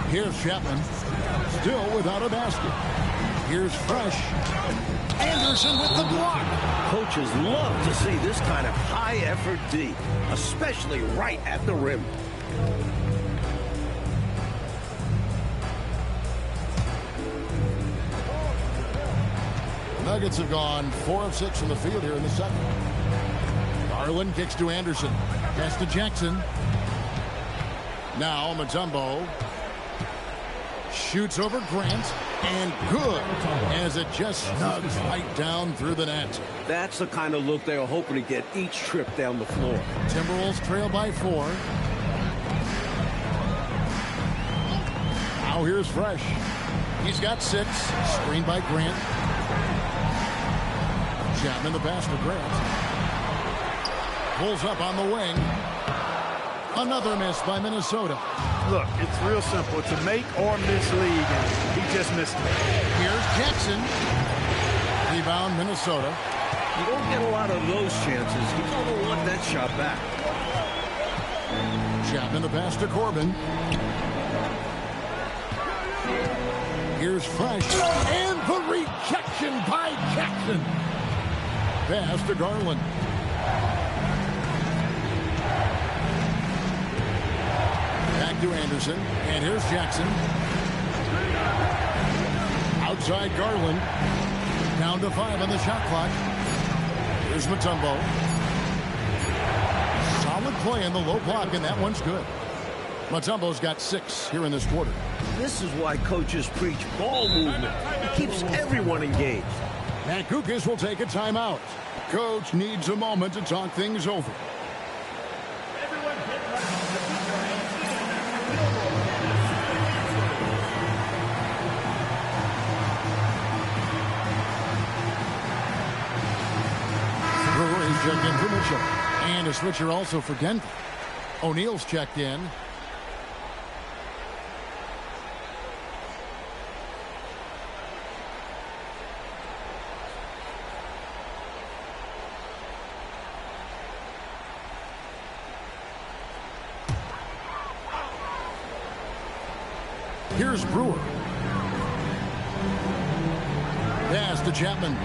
Here's Chapman, still without a basket. Here's Fresh. Anderson with the block. Coaches love to see this kind of high-effort D, especially right at the rim. Nuggets have gone 4 of 6 from the field here in the second. Garland kicks to Anderson. Pass to Jackson. Now Mutombo. Shoots over Grant, and good, as it just snugs right down through the net. That's the kind of look they are hoping to get each trip down the floor. Timberwolves trail by 4. Now here's Fresh. He's got 6, screened by Grant. Chapman the pass to Grant. Pulls up on the wing. Another miss by Minnesota. Look, it's real simple. It's a make or miss league, and he just missed it. Here's Jackson. Rebound, Minnesota. You don't get a lot of those chances. He's going to want that shot back. Chapman the pass to Corbin. Here's Fresh. And the rejection by Jackson. Pass to Garland. to Anderson. And here's Jackson. Outside Garland. Down to 5 on the shot clock. Here's Mutombo. Solid play in the low block, and that one's good. Mutombo's got 6 here in this quarter. This is why coaches preach ball movement. It keeps everyone engaged. And Kukas will take a timeout. Coach needs a moment to talk things over. Brewer is checked in for Mitchell. And a switcher also for Denver. O'Neal's checked in. Here's Brewer. Pass to Chapman.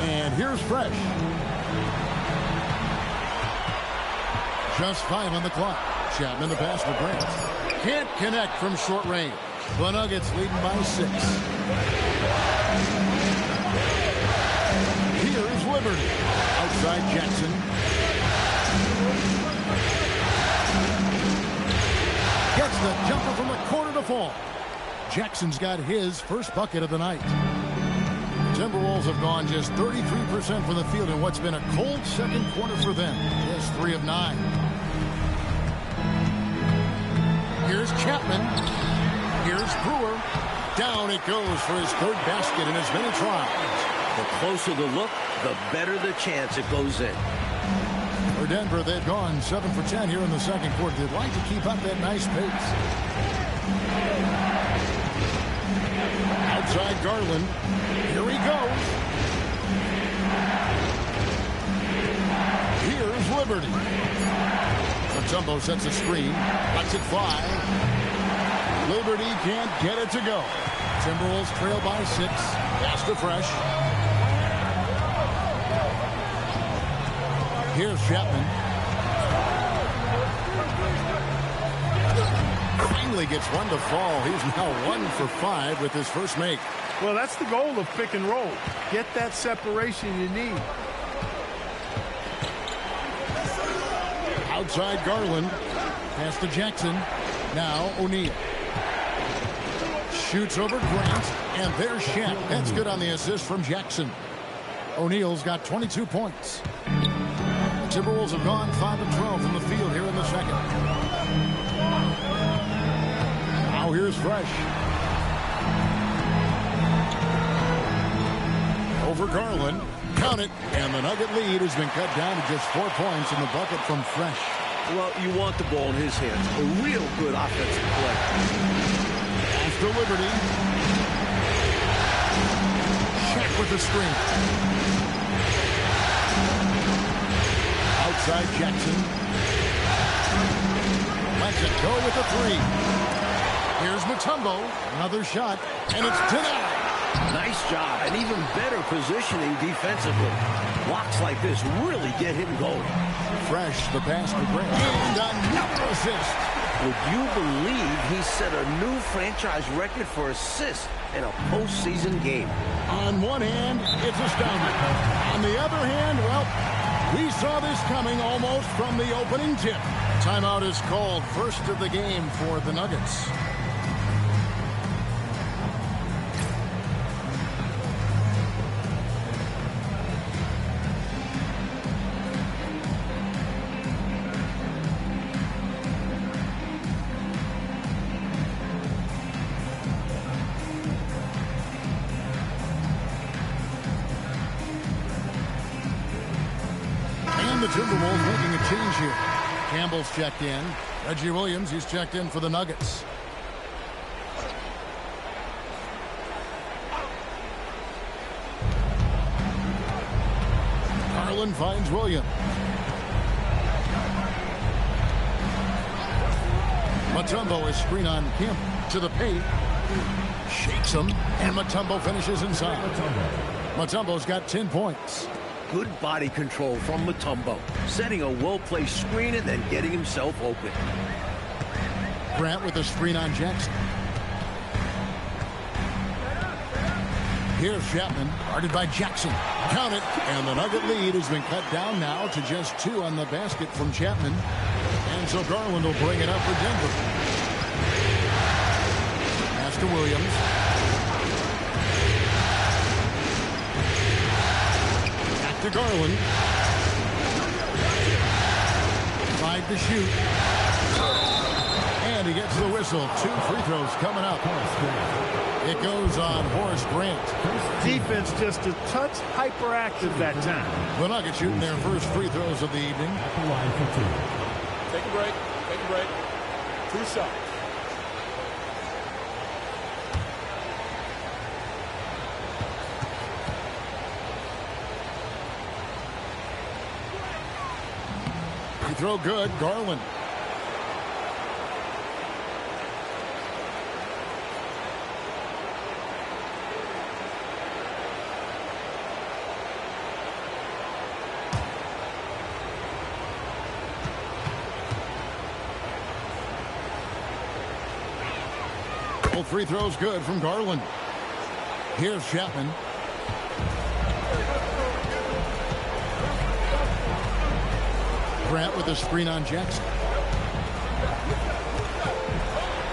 And here's Fresh. Just 5 on the clock. Chapman the pass for Grant. Can't connect from short range. The Nuggets leading by 6. Here is Liberty. Outside Jackson. Gets the jumper from the corner to fall. Jackson's got his first bucket of the night. Timberwolves have gone just 33% from the field in what's been a cold second quarter for them. Yes, 3 of 9. Here's Chapman. Here's Brewer. Down it goes for his 3rd basket in as many tries. The closer the look, the better the chance it goes in. For Denver, they've gone 7 for 10 here in the second quarter. They'd like to keep up that nice pace. Outside Garland. Here he goes. Here's Liberty. Mutombo sets a screen. Lets it fly. Liberty can't get it to go. Timberwolves trail by 6. Pass to Fresh. Here's Chapman. Finally gets one to fall. He's now 1 for 5 with his first make. Well, that's the goal of pick and roll. Get that separation you need. Outside Garland. Pass to Jackson. Now O'Neal. Shoots over Grant. And there's Shaq. That's good on the assist from Jackson. O'Neal's got 22 points. The Timberwolves have gone 5 of 12 from the field here in the second. Now here's Fresh. Over Garland. Count it. And the Nugget lead has been cut down to just 4 points in the bucket from Fresh. Well, you want the ball in his hands. A real good offensive play. After Liberty. Shaq with the screen. Outside Jackson. Lets it go with a 3. Here's Mutombo. Another shot. And it's denied. Nice job, and even better positioning defensively. Blocks like this really get him going. Fresh, the pass to Grant. And another assist. Would you believe he set a new franchise record for assists in a postseason game? On one hand, it's astounding. On the other hand, well, we saw this coming almost from the opening tip. Timeout is called, first of the game for the Nuggets. The Timberwolves making a change here. Campbell's checked in. Reggie Williams, he's checked in for the Nuggets. Garland finds Williams. Mutombo is screen on Campbell to the paint. Shakes him, and Mutombo finishes inside. Mutombo's got 10 points. Good body control from Mutombo, setting a well-placed screen and then getting himself open. Grant with a screen on Jackson. Here's Chapman, guarded by Jackson. Count it, and the Nugget lead has been cut down now to just 2 on the basket from Chapman. And so Garland will bring it up for Denver. Pass to Williams. Back to Garland. 5 to shoot. And he gets the whistle. 2 free throws coming up. It goes on Horace Grant. Defense just a touch hyperactive that time. The Nuggets shooting their first free throws of the evening. At the line for 2. Take a break. Take a break. 2 shots. Free throw good. Garland. Both free throws good from Garland. Here's Chapman. Grant with a screen on Jackson.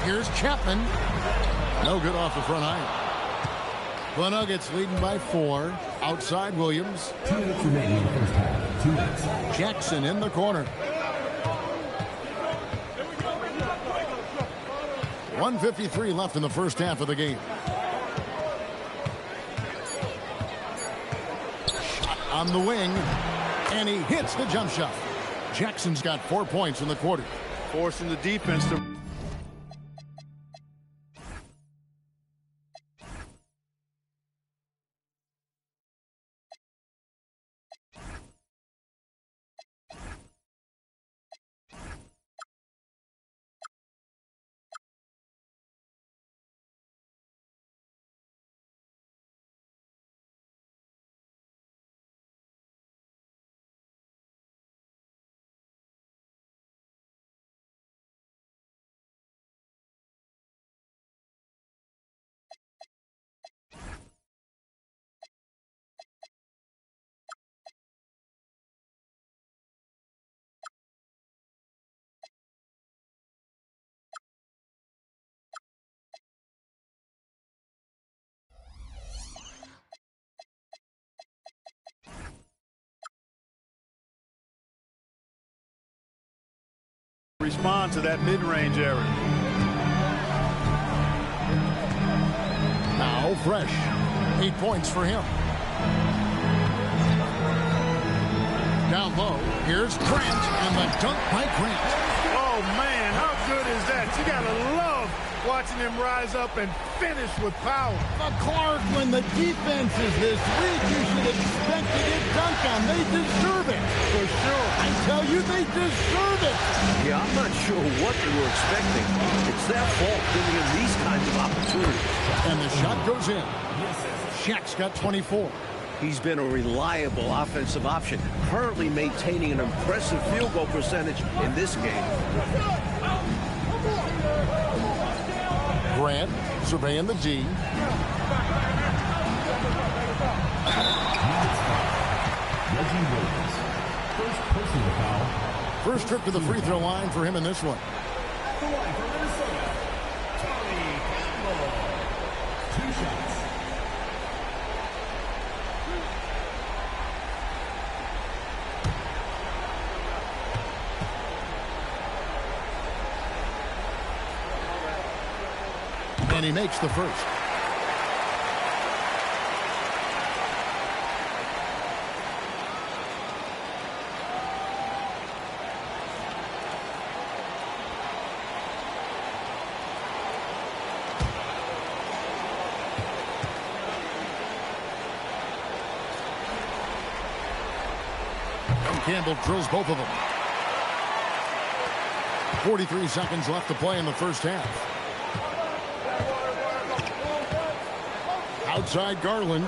Here's Chapman. No good off the front iron. The Nuggets leading by 4. Outside Williams. 2 minutes remaining in the first half. 2 minutes. Jackson in the corner. 1:53 left in the first half of the game. Shot on the wing, and he hits the jump shot. Jackson's got 4 points in the quarter. Forcing the defense to... respond to that mid-range area. Now Fresh. 8 points for him. Down low. Here's Grant, and the dunk by Grant. Oh, man, how good is that? You got to love watching him rise up and finish with power. But Clark, when the defense is this weak, you should expect to get dunked on. They deserve it. For sure. I tell you, they deserve it. Yeah, I'm not sure what they were expecting. It's their fault giving him these kinds of opportunities. And the shot goes in. Shaq's got 24. He's been a reliable offensive option, currently maintaining an impressive field goal percentage in this game. Grant surveying the D. Reggie Williams. First personal foul. First trip to the free throw line for him in this one. At the line for Minnesota, Tommy Campbell. 2 shots. And he makes the first. And Campbell drills both of them. 43 seconds left to play in the first half. Outside Garland.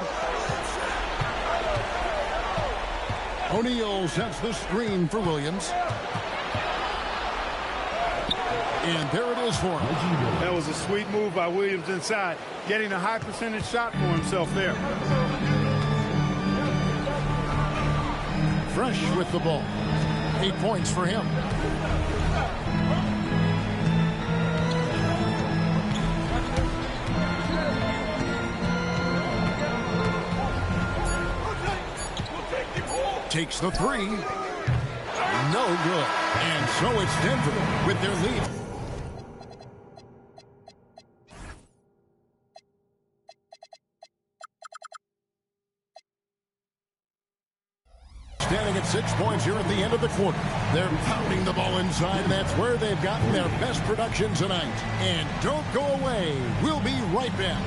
O'Neal sets the screen for Williams. And there it is for him. That was a sweet move by Williams inside, getting a high percentage shot for himself there. Fresh with the ball. 8 points for him. Takes the three. No good. And so it's Denver with their lead. Standing at 6 points here at the end of the quarter. They're pounding the ball inside. That's where they've gotten their best production tonight. And don't go away. We'll be right back.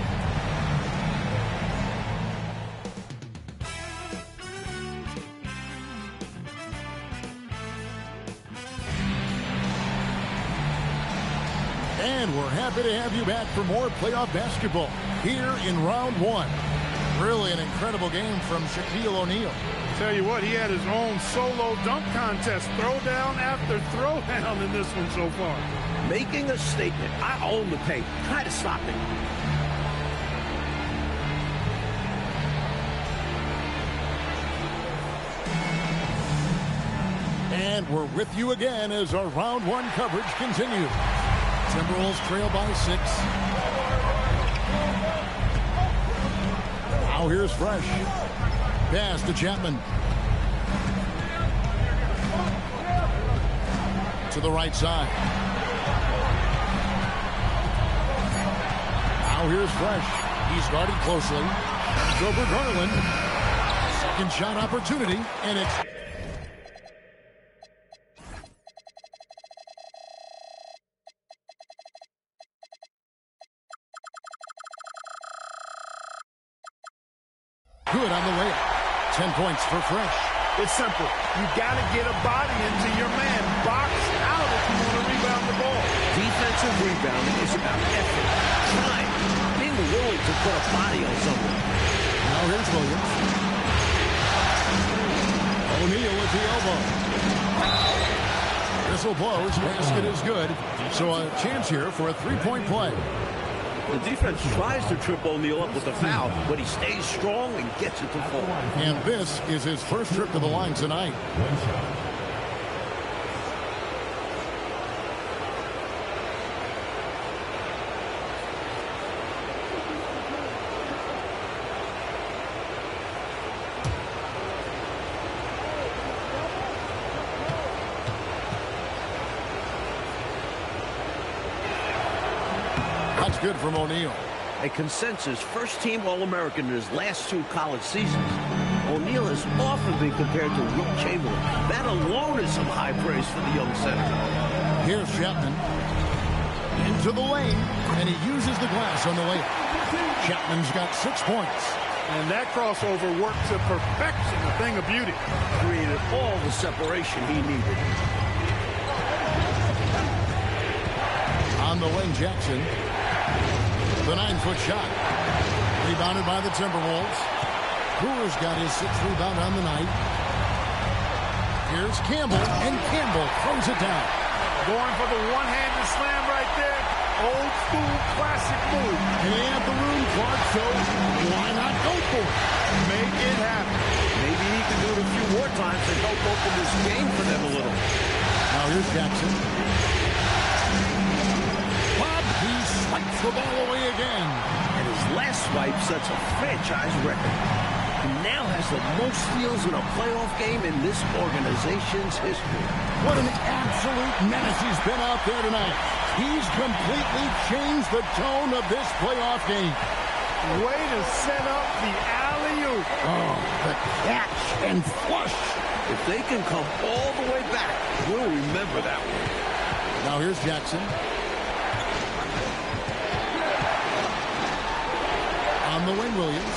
And we're happy to have you back for more playoff basketball here in round one. Really an incredible game from Shaquille O'Neal. Tell you what, he had his own solo dunk contest, throwdown after throwdown in this one so far. Making a statement. I own the paint. Try to stop it. And we're with you again as our round one coverage continues. Timberwolves trail by 6. Now here's Fresh. Pass to Chapman. To the right side. Now here's Fresh. He's guarded closely. It's over Garland. Second shot opportunity, and it's... good on the layup. 10 points for Fresh. It's simple. You got to get a body into your man. Box out if you want to rebound the ball. Defensive rebounding is about effort, time, being willing to put a body on someone. Now here's Williams. O'Neal at the elbow. Whistle blows. Basket is good. So a chance here for a three-point play. The defense tries to trip O'Neal up with a foul, but he stays strong and gets it to fall. And this is his first trip to the line tonight. That's good from O'Neal. A consensus first-team All-American in his last 2 college seasons. O'Neal has often been compared to Wilt Chamberlain. That alone is some high praise for the young center. Here's Chapman. Into the lane, and he uses the glass on the layup. Chapman's got 6 points. And that crossover worked to perfection, a thing of beauty. Created all the separation he needed. On the wing, Jackson. The 9-foot shot. Rebounded by the Timberwolves. Coors got his 6th rebound on the night. Here's Campbell, and Campbell throws it down. Going for the one-handed slam right there. Old school classic move. And they have the room, Clark, so why not go for it? Make it happen. Maybe he can do it a few more times and help open this game for them a little. Now here's Jackson. He swipes the ball away again. And his last swipe sets a franchise record. He now has the most steals in a playoff game in this organization's history. What an absolute menace he's been out there tonight. He's completely changed the tone of this playoff game. Way to set up the alley-oop. Oh, the catch and flush. If they can come all the way back, we'll remember that one. Now here's Jackson. On the wing, Williams.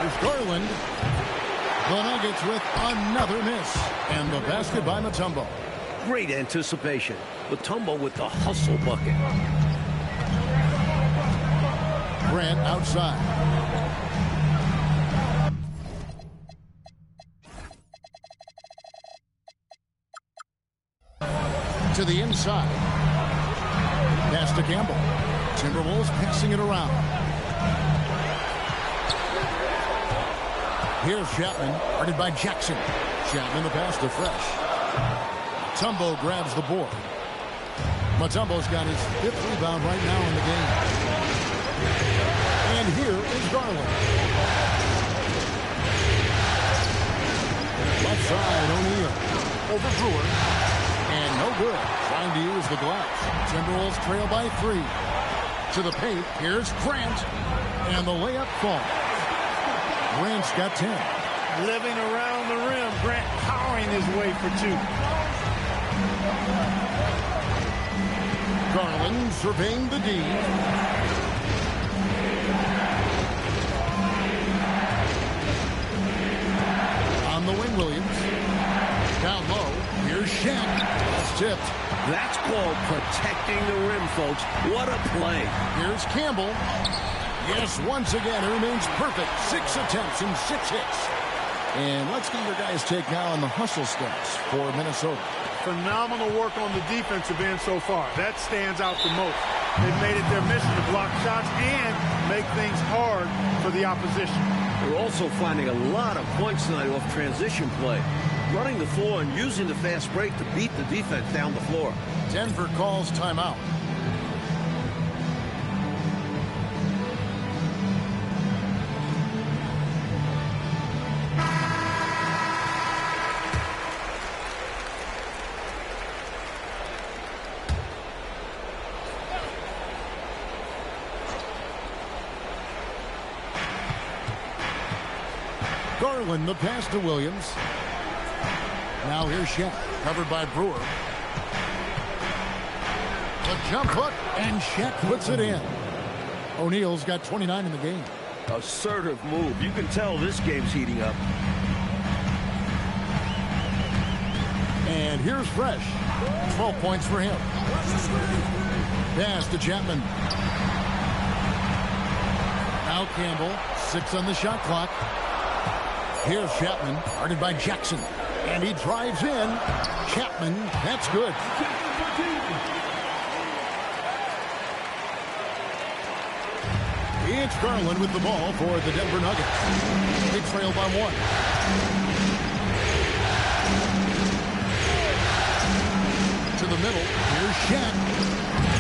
There's Garland. The Nuggets with another miss. And the basket by Mutombo. Great anticipation. Mutombo with the hustle bucket. Grant outside. To the inside. Pass to Campbell. Timberwolves passing it around. Here's Chapman, guarded by Jackson. Chapman the pass to Fresh. Mutombo grabs the board. Mutombo's got his 5th rebound right now in the game. And here is Garland. Left side, O'Neal. Over Brewer. And no good. Trying to use the glass. Timberwolves trail by 3. To the paint. Here's Grant. And the layup falls. Grant's got 10. Living around the rim. Grant powering his way for 2. Garland surveying the D. On the wing, Williams. Down low. Here's Shaq. That's tipped. That's called protecting the rim, folks. What a play. Here's Campbell. Yes, once again, it remains perfect. 6 attempts and 6 hits. And let's get your guys' take now on the hustle stats for Minnesota. Phenomenal work on the defensive end so far. That stands out the most. They've made it their mission to block shots and make things hard for the opposition. They're also finding a lot of points tonight off transition play. Running the floor and using the fast break to beat the defense down the floor. Denver calls timeout. Garland the pass to Williams. Now here's Shaq, covered by Brewer. The jump hook, and Shaq puts it in. O'Neal's got 29 in the game. Assertive move. You can tell this game's heating up. And here's Fresh. 12 points for him. Pass to Chapman. Now Campbell, 6 on the shot clock. Here's Chapman, guarded by Jackson. And he drives in. Chapman, that's good. It's Garland with the ball for the Denver Nuggets. They trail by 1. To the middle. Here's Shaq.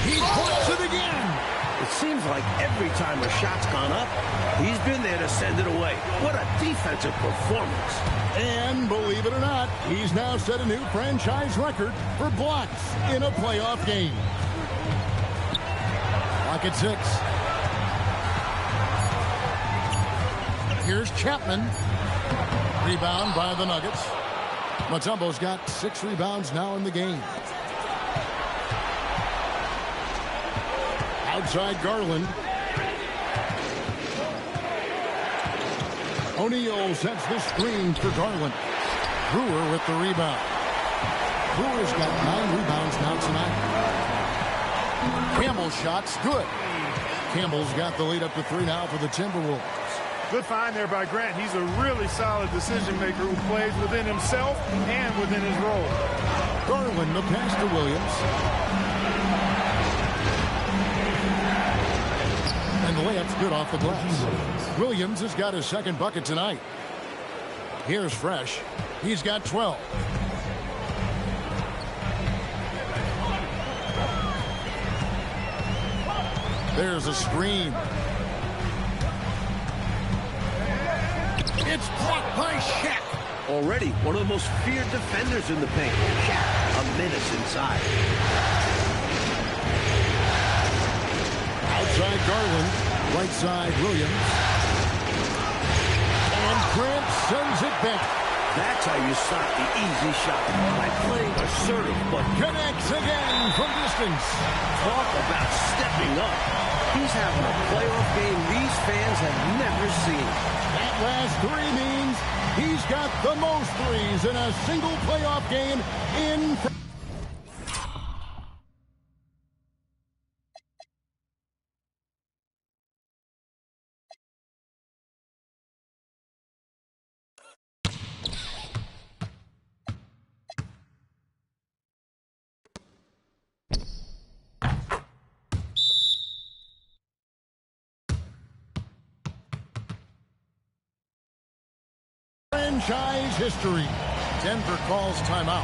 He puts it again. It seems like every time a shot's gone up, he's been there to send it away. What a defensive performance. And believe it or not, he's now set a new franchise record for blocks in a playoff game. Clock at 6. Here's Chapman. Rebound by the Nuggets. Mutombo's got 6 rebounds now in the game. Outside Garland. O'Neal sets the screen for Garland. Brewer with the rebound. Brewer's got 9 rebounds now tonight. Campbell's shot's good. Campbell's got the lead up to 3 now for the Timberwolves. Good find there by Grant. He's a really solid decision maker who plays within himself and within his role. Garland the pass to Williams. And the layup's good off the glass. Williams has got his 2nd bucket tonight. Here's Fresh. He's got 12. There's a screen. It's blocked by Shaq. Already one of the most feared defenders in the paint. Shaq, a menace inside. Outside Garland. Right side Williams. And Grant sends it back. That's how you stop the easy shot. By playing assertive, but Connects again from distance. talk about stepping up. He's having a playoff game these fans have never seen. That last 3 means he's got the most threes in a single playoff game in... franchise history. Denver calls timeout.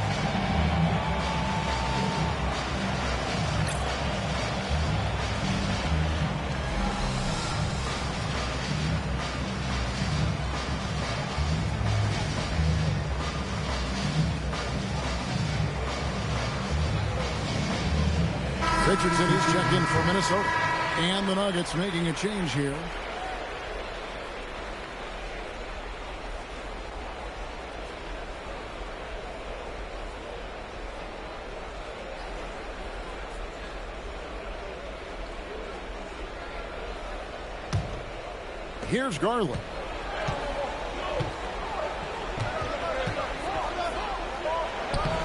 Richardson is checked in for Minnesota. And the Nuggets making a change here. Here's Garland.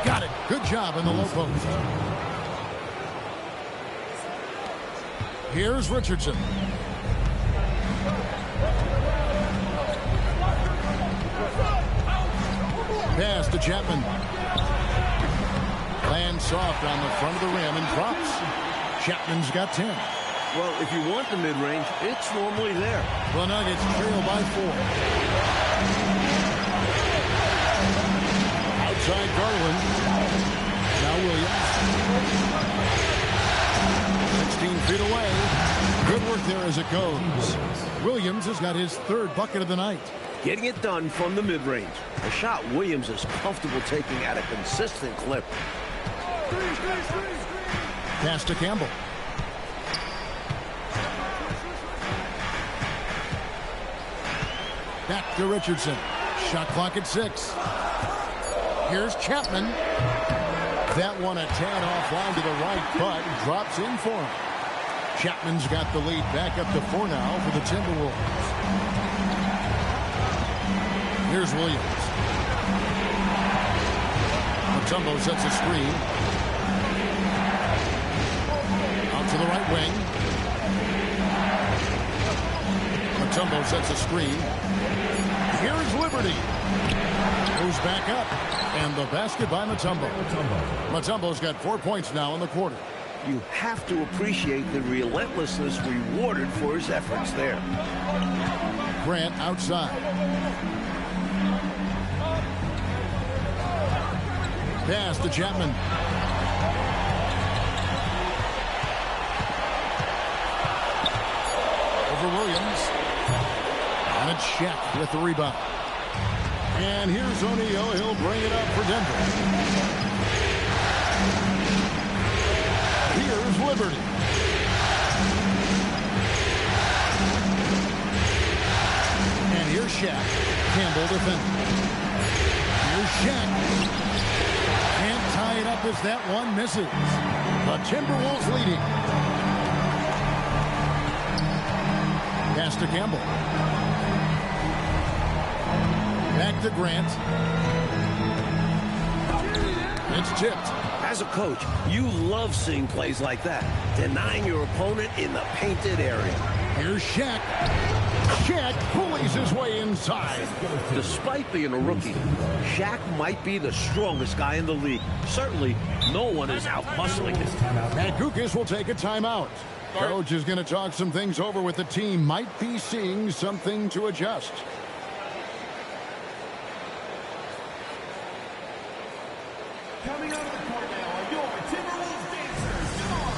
Got it. Good job in the low post. Here's Richardson. Pass to Chapman. Lands soft on the front of the rim and drops. Chapman's got 10. Well, if you want the mid-range, it's normally there. The Nuggets trail by 4. Outside Garland. Now Williams. 16 feet away. Good work there as it goes. Williams has got his 3rd bucket of the night. Getting it done from the mid-range. A shot Williams is comfortable taking at a consistent clip. Pass to Campbell. Back to Richardson. Shot clock at 6. Here's Chapman. That one a tad offline to the right, but drops in for him. Chapman's got the lead back up to 4 now for the Timberwolves. Here's Williams. Mutombo sets a screen. Out to the right wing. Mutombo sets a screen. Here's Liberty. Moves back up. And the basket by Mutombo. Mutombo's got 4 points now in the quarter. You have to appreciate the relentlessness rewarded for his efforts there. Grant outside. Pass to Chapman. Over Williams. And it's Shaq with the rebound. And here's O'Neal. He'll bring it up for Denver. Here's Liberty. And here's Shaq. Campbell defending. Here's Shaq. Can't tie it up as that one misses. The Timberwolves leading. Pass to Campbell. Back to Grant. It's tipped. As a coach, you love seeing plays like that. Denying your opponent in the painted area. Here's Shaq. Shaq pulleys his way inside. Despite being a rookie, Shaq might be the strongest guy in the league. Certainly, no one is out-hustling him. Matt Gukas will take a timeout. Coach is going to talk some things over with the team. Might be seeing something to adjust. Coming out of the court now are your Timberwolves dancers. Come on.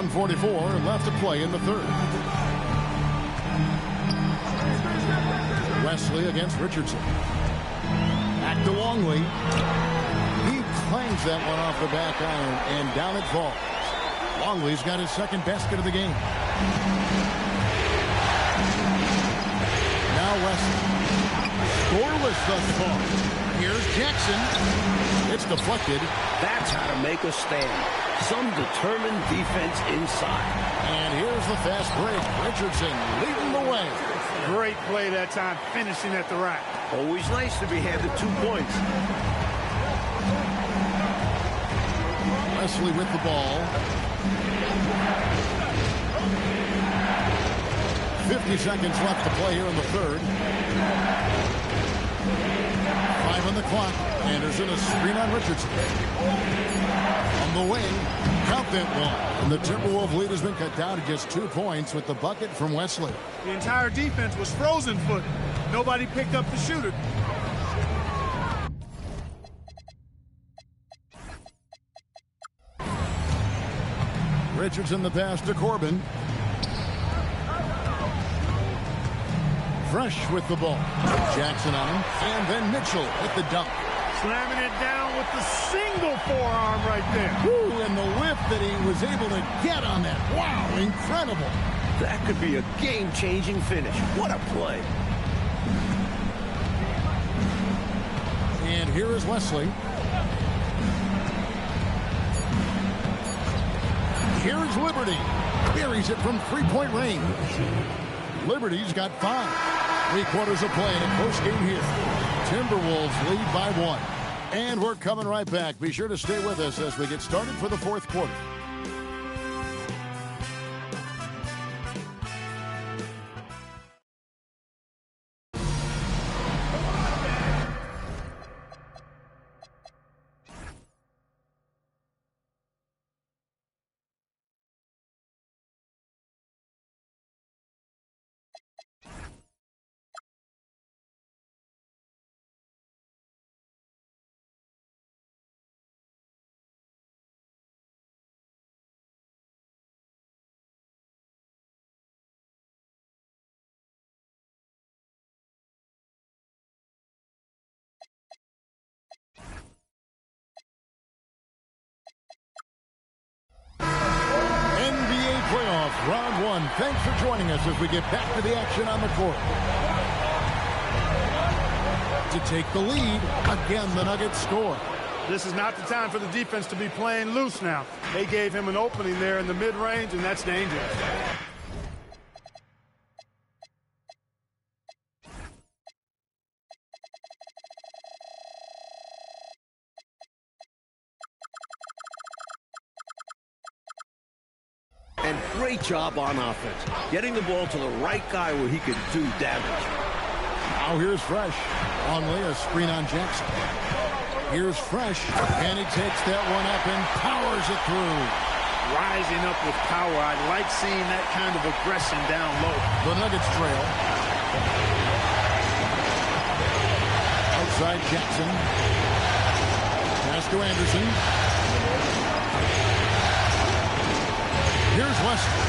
.44 left to play in the 3rd. Wesley against Richardson. Back to Longley. He clangs that one off the back iron, and down it falls. Longley's got his 2nd basket of the game. Now Wesley. Scoreless thus far. Here's Jackson. It's deflected. That's how to make a stand. Some determined defense inside. And here's the fast break. Richardson leading the way. Great play that time, finishing at the rack. Always nice to be handed 2 points. Wesley with the ball. 50 seconds left to play here in the third. 5 on the clock. Anderson, a screen on Richardson. On the wing, count that one. And the Timberwolves lead has been cut down to just 2 points with the bucket from Wesley. The entire defense was frozen foot. Nobody picked up the shooter. Richardson the pass to Corbin. Fresh with the ball. Jackson on him. And then Mitchell with the dunk. Slamming it down with the single forearm right there. Woo, and the whip that he was able to get on that. Wow, incredible. That could be a game-changing finish. What a play. And here is Wesley. Here's Liberty. Buries it from three-point range. Liberty's got 5. 3 quarters of play in a close game here. Timberwolves lead by 1. And we're coming right back. Be sure to stay with us as we get started for the fourth quarter. Round 1. Thanks for joining us as we get back to the action on the court. To take the lead, again the Nuggets score. This is not the time for the defense to be playing loose now. They gave him an opening there in the mid-range, and that's dangerous. And great job on offense. Getting the ball to the right guy where he could do damage. Now here's Fresh. Longley, a screen on Jackson. Here's Fresh. And he takes that one up and powers it through. Rising up with power. I like seeing that kind of aggression down low. The Nuggets trail. Outside Jackson. Pass to Anderson. Here's Wesley.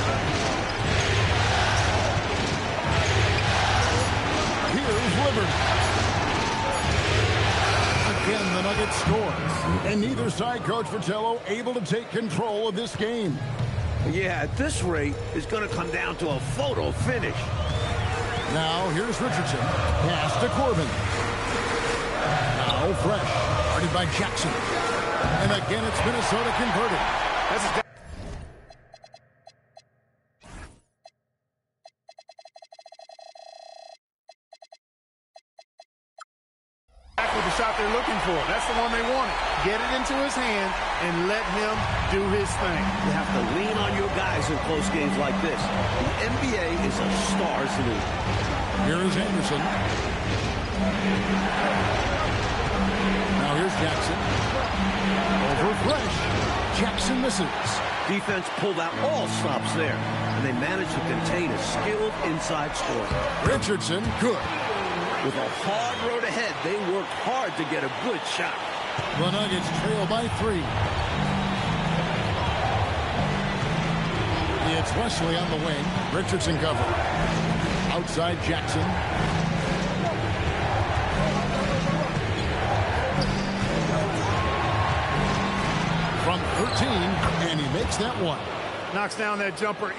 Here's Liberty. Again, the Nuggets score. And neither side, Coach Fratello, able to take control of this game. Yeah, at this rate, it's going to come down to a photo finish. Now, here's Richardson. Pass to Corbin. Now, Fresh. Guarded by Jackson. And again, it's Minnesota converted. Shot they're looking for. That's the one they wanted. Get it into his hand and let him do his thing. You have to lean on your guys in close games like this. The NBA is a stars league. Here is Anderson. Now here's Jackson. Over Fresh. Jackson misses. Defense pulled out all stops there, and they managed to contain a skilled inside scorer. Richardson, good. With a hard road ahead, they worked hard to get a good shot. The Nuggets trail by 3. It's Wesley on the wing. Richardson cover. Outside Jackson. From 13, and he makes that one. Knocks down that jumper.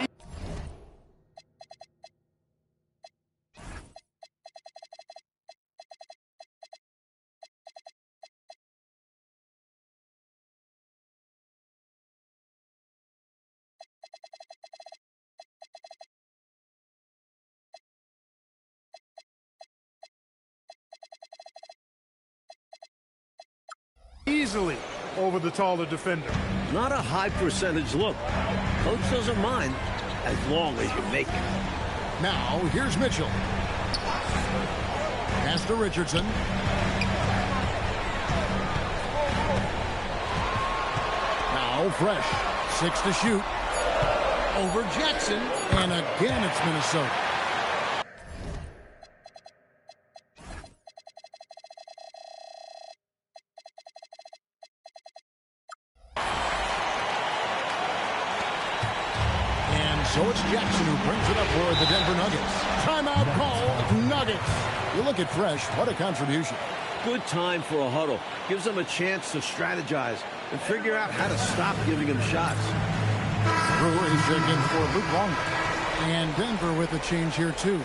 Easily. over the taller defender. Not a high percentage look. Coach doesn't mind as long as you make it. Now, here's Mitchell. Pass to Richardson. Now, Fresh. 6 to shoot. Over Jackson. And again, it's Minnesota. So it's Jackson who brings it up for the Denver Nuggets. Timeout call, Nuggets. You look at Fresh, what a contribution. Good time for a huddle. Gives them a chance to strategize and figure out how to stop giving him shots. Brewery checked in for Luke Long. And Denver with a change here too.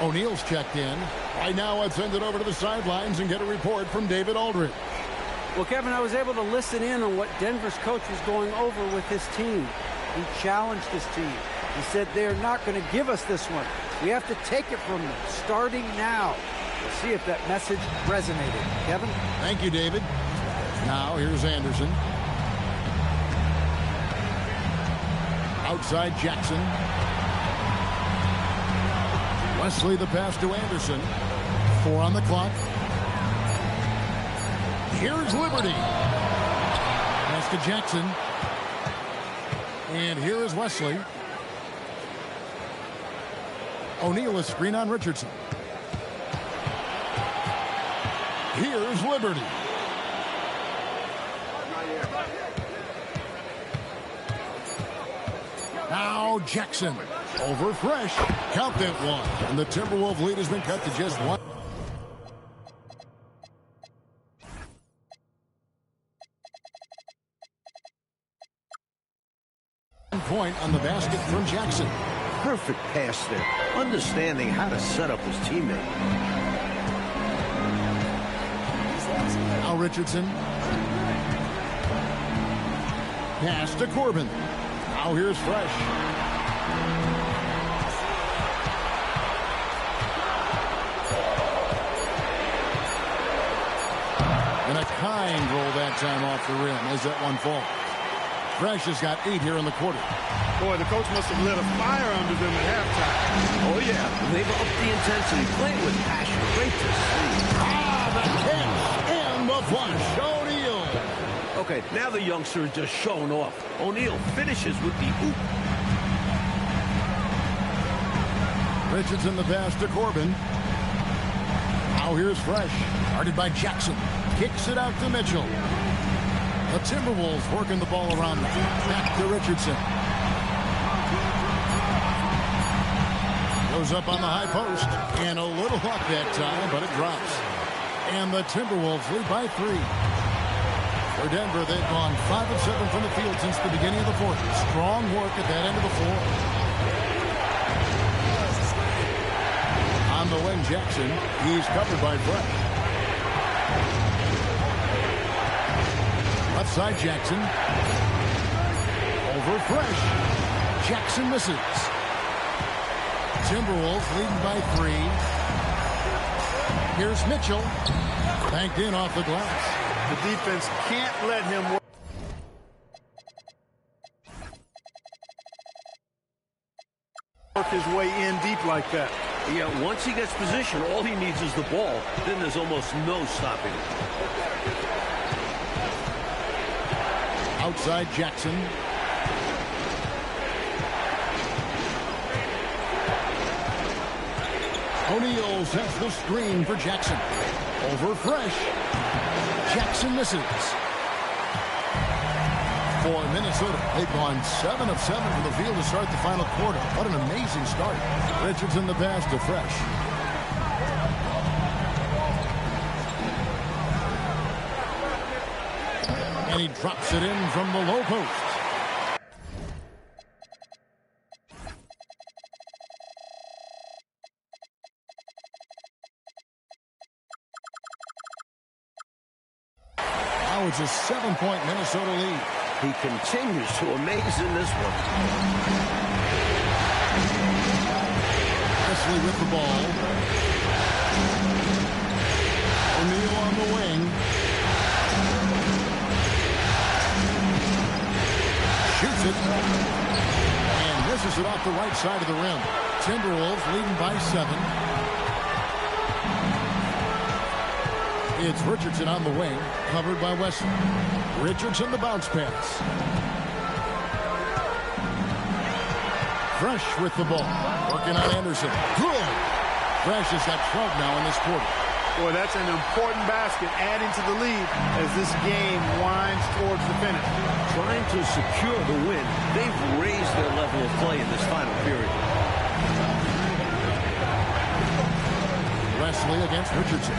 O'Neal's checked in. Right now, let's send it over to the sidelines and get a report from David Aldridge. Well, Kevin, I was able to listen in on what Denver's coach was going over with his team. He challenged his team. He said they're not going to give us this one. We have to take it from them, starting now. We'll see if that message resonated. Kevin? Thank you, David. Now, here's Anderson. Outside Jackson. Wesley the pass to Anderson. 4 on the clock. Here's Liberty. Pass to Jackson. And here is Wesley. O'Neal, a screen on Richardson. Here's Liberty. Now Jackson over Fresh. Count that one. And the Timberwolves lead has been cut to just 1. Point on the basket from Jackson. Perfect pass there. Understanding how to set up his teammate. Now Richardson. Pass to Corbin. Now here's Fresh. And a kind roll that time off the rim as that one falls. Fresh has got 8 here in the quarter. Boy, the coach must have lit a fire under them at halftime. Oh, yeah. They've upped the intensity, playing with passion. Great to see. The catch and the flush. O'Neal. Okay, now the youngster is just showing off. O'Neal finishes with the oop. Richardson the pass to Corbin. Now here's Fresh. Guarded by Jackson. Kicks it out to Mitchell. The Timberwolves working the ball around them. Back to Richardson. Goes up on the high post. And a little luck that time, but it drops. And the Timberwolves lead by 3. For Denver, they've gone 5 of 7 from the field since the beginning of the fourth. Strong work at that end of the floor. On the wing, Jackson. He's covered by Fresh. Left side, Jackson. Over Fresh. Jackson misses. Timberwolves leading by 3. Here's Mitchell. Banked in off the glass. The defense can't let him work his way in deep like that. Yeah, once he gets position, all he needs is the ball. Then there's almost no stopping him. Outside Jackson. O'Neal sets the screen for Jackson. Over Fresh. Jackson misses. For Minnesota, they've gone 7 of 7 from the field to start the final quarter. What an amazing start. Richardson the pass to Fresh. And he drops it in from the low post. Now it's a 7-point Minnesota lead. He continues to amaze in this one. Wesley with the ball. O'Neal on the wing. it. And misses it off the right side of the rim. Timberwolves leading by 7. It's Richardson on the wing, covered by Wesley. Richardson the bounce pass. Fresh with the ball. Working on Anderson. Good. Fresh has got 12 now in this quarter. Boy, that's an important basket, adding to the lead as this game winds towards the finish. Trying to secure the win, they've raised their level of play in this final period. Wesley against Richardson.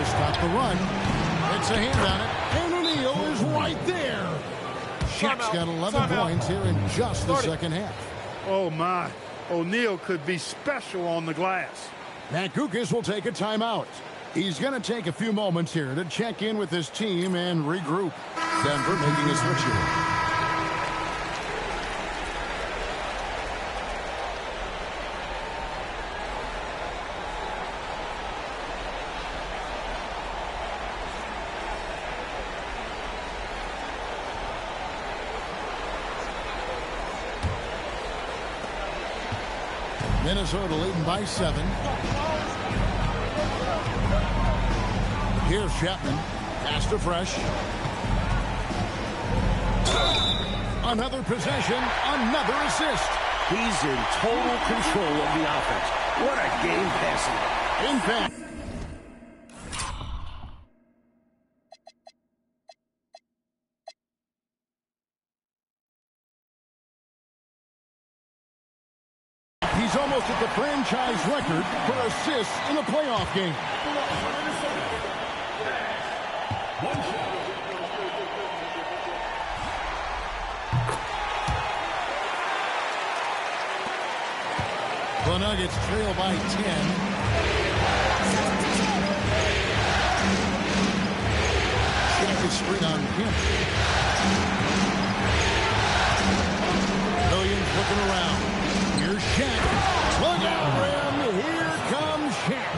To stop the run. It's a hand on it. And O'Neal is right there. Shaq's got 11 points here in just the second half. Oh, my. O'Neal could be special on the glass. Matt Gukas will take a timeout. He's going to take a few moments here to check in with his team and regroup. Denver making a switch here. Minnesota leading by 7. Here's Chapman. Pass to Fresh. Another possession. Another assist. He's in total control of the offense. What a game passing. In fact. He's almost at the franchise record for assists in a playoff game. The Nuggets trail by 10. Shaq is straight on him. Williams looking around. Here's Shaq. Look out, Rim. Here comes Shaq.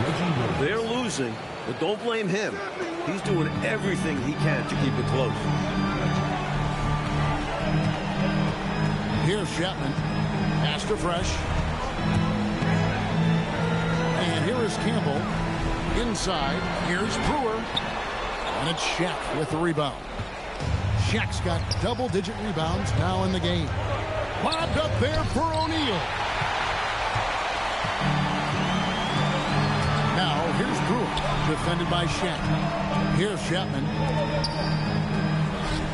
They're losing, but don't blame him. He's doing everything he can to keep it close. Here's Chapman. Pass to Fresh. And here is Campbell. Inside. Here's Brewer. And it's Shaq with the rebound. Shaq's got double-digit rebounds now in the game. Lobbed up there for O'Neal. Now, here's Brewer, defended by Shaq. Here's Chapman.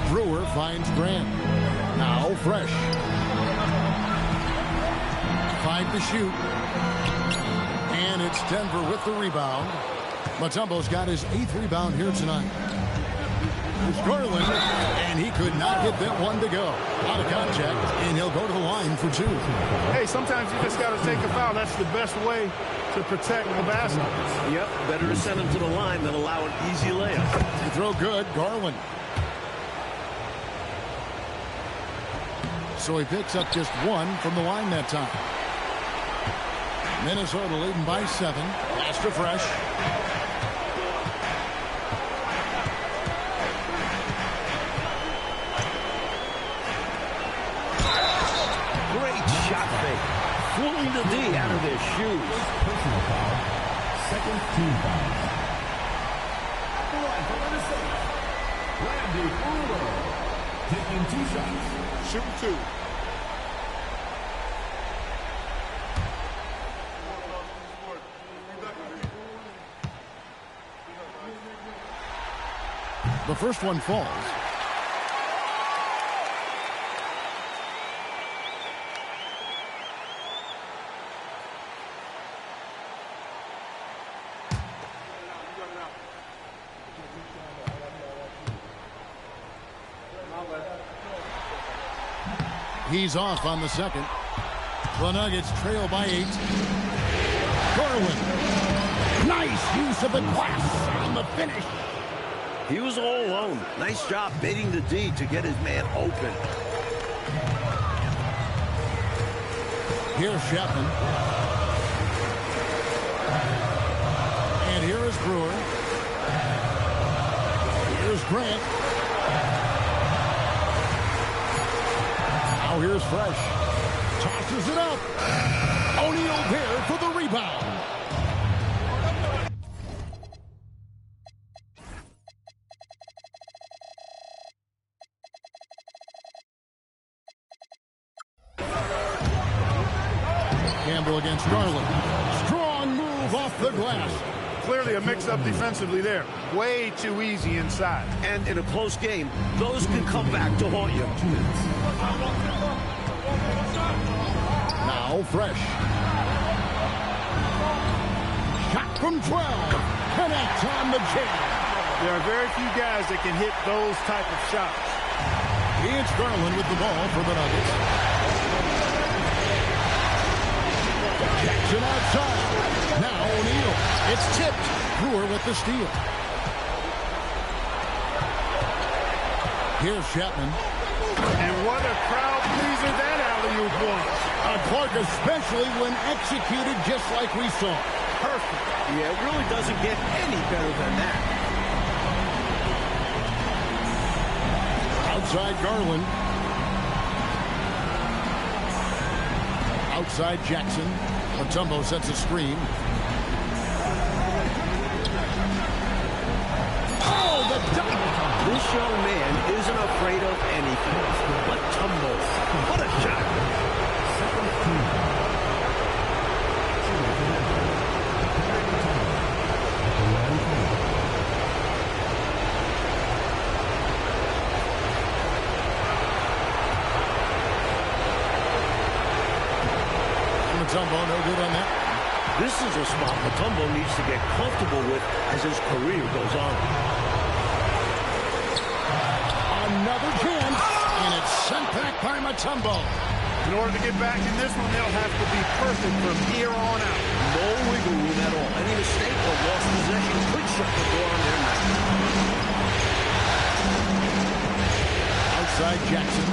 Brewer finds Grant. Now, Fresh. 5 to shoot. And it's Denver with the rebound. Mutombo's got his 8th rebound here tonight. It's Garland, and he could not get that one to go. Out of contact, and he'll go to the line for 2. Hey, sometimes you just got to take a foul. That's the best way to protect the basket. Yep, better to send him to the line than allow an easy layup. The throw good, Garland. So he picks up just 1 from the line that time. Minnesota leading by 7. Pass to Fresh. Shot fake. Fooling the D out of their shoes. Personal foul. Second team foul. Randy Brewer. Taking 2 shots. Shooting 2. The first one falls. He's off on the second. The Nuggets trail by 8. Garland. Nice use of the glass on the finish. He was all alone. Nice job baiting the D to get his man open. Here's Chapman. And here is Brewer. Here's Grant. Now here's Fresh. Tosses it up. O'Neal there for the rebound. Campbell against Garland. Strong move off the glass. Clearly a mix-up defensively there. Way too easy inside. And in a close game, those can come back to haunt you. Now Fresh. Shot from 12. Connects on the jam. There are very few guys that can hit those type of shots. It's Garland with the ball for the Nuggets. Jackson outside. Now O'Neal. It's tipped. Brewer with the steal. Here's Chapman. And what a crowd pleaser that alley-oop was. Clark, especially when executed just like we saw. Perfect. Yeah, it really doesn't get any better than that. Outside Garland. Outside Jackson. Mutombo sets a screen. Oh, the dunk! This young man isn't afraid of anything. Mutombo, what a shot! Mutombo, no good on that. This is a spot Mutombo needs to get comfortable with as his career goes on. Another chance, and it's sent back by Mutombo. In order to get back in this one, they'll have to be perfect from here on out. No wiggle room at all. Any mistake or lost possession could shut the door on their night. Outside Jackson.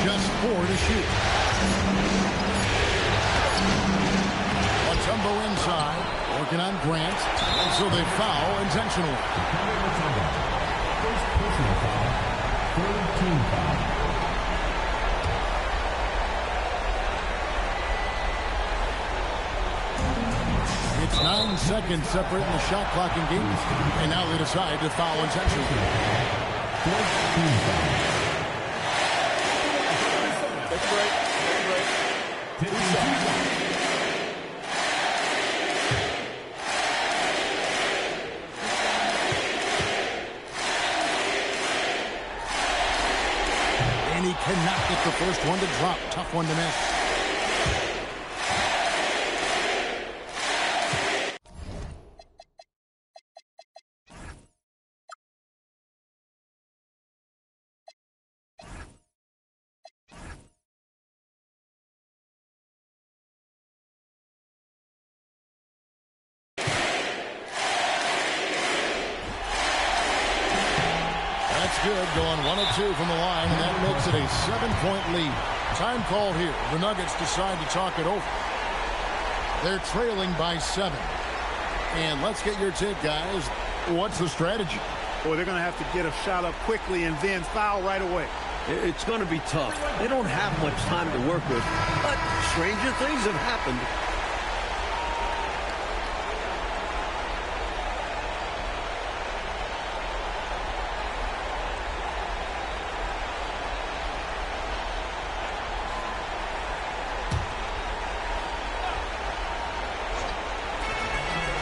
Just 4 to shoot. Mutombo inside, working on Grant, and so they foul intentionally. First personal foul. Third team foul. It's 9 seconds separating the shot clock and game, and now they decide to foul intentionally. Fourth team foul. Take a break. Take a break. And he cannot get the first one to drop. Tough one to miss. That's good, going 1 of 2 from the line, and that makes it a 7-point lead. Time called here. The Nuggets decide to talk it over. They're trailing by 7. And let's get your take, guys. What's the strategy? Boy, they're going to have to get a shot up quickly and then foul right away. It's going to be tough. They don't have much time to work with, but stranger things have happened.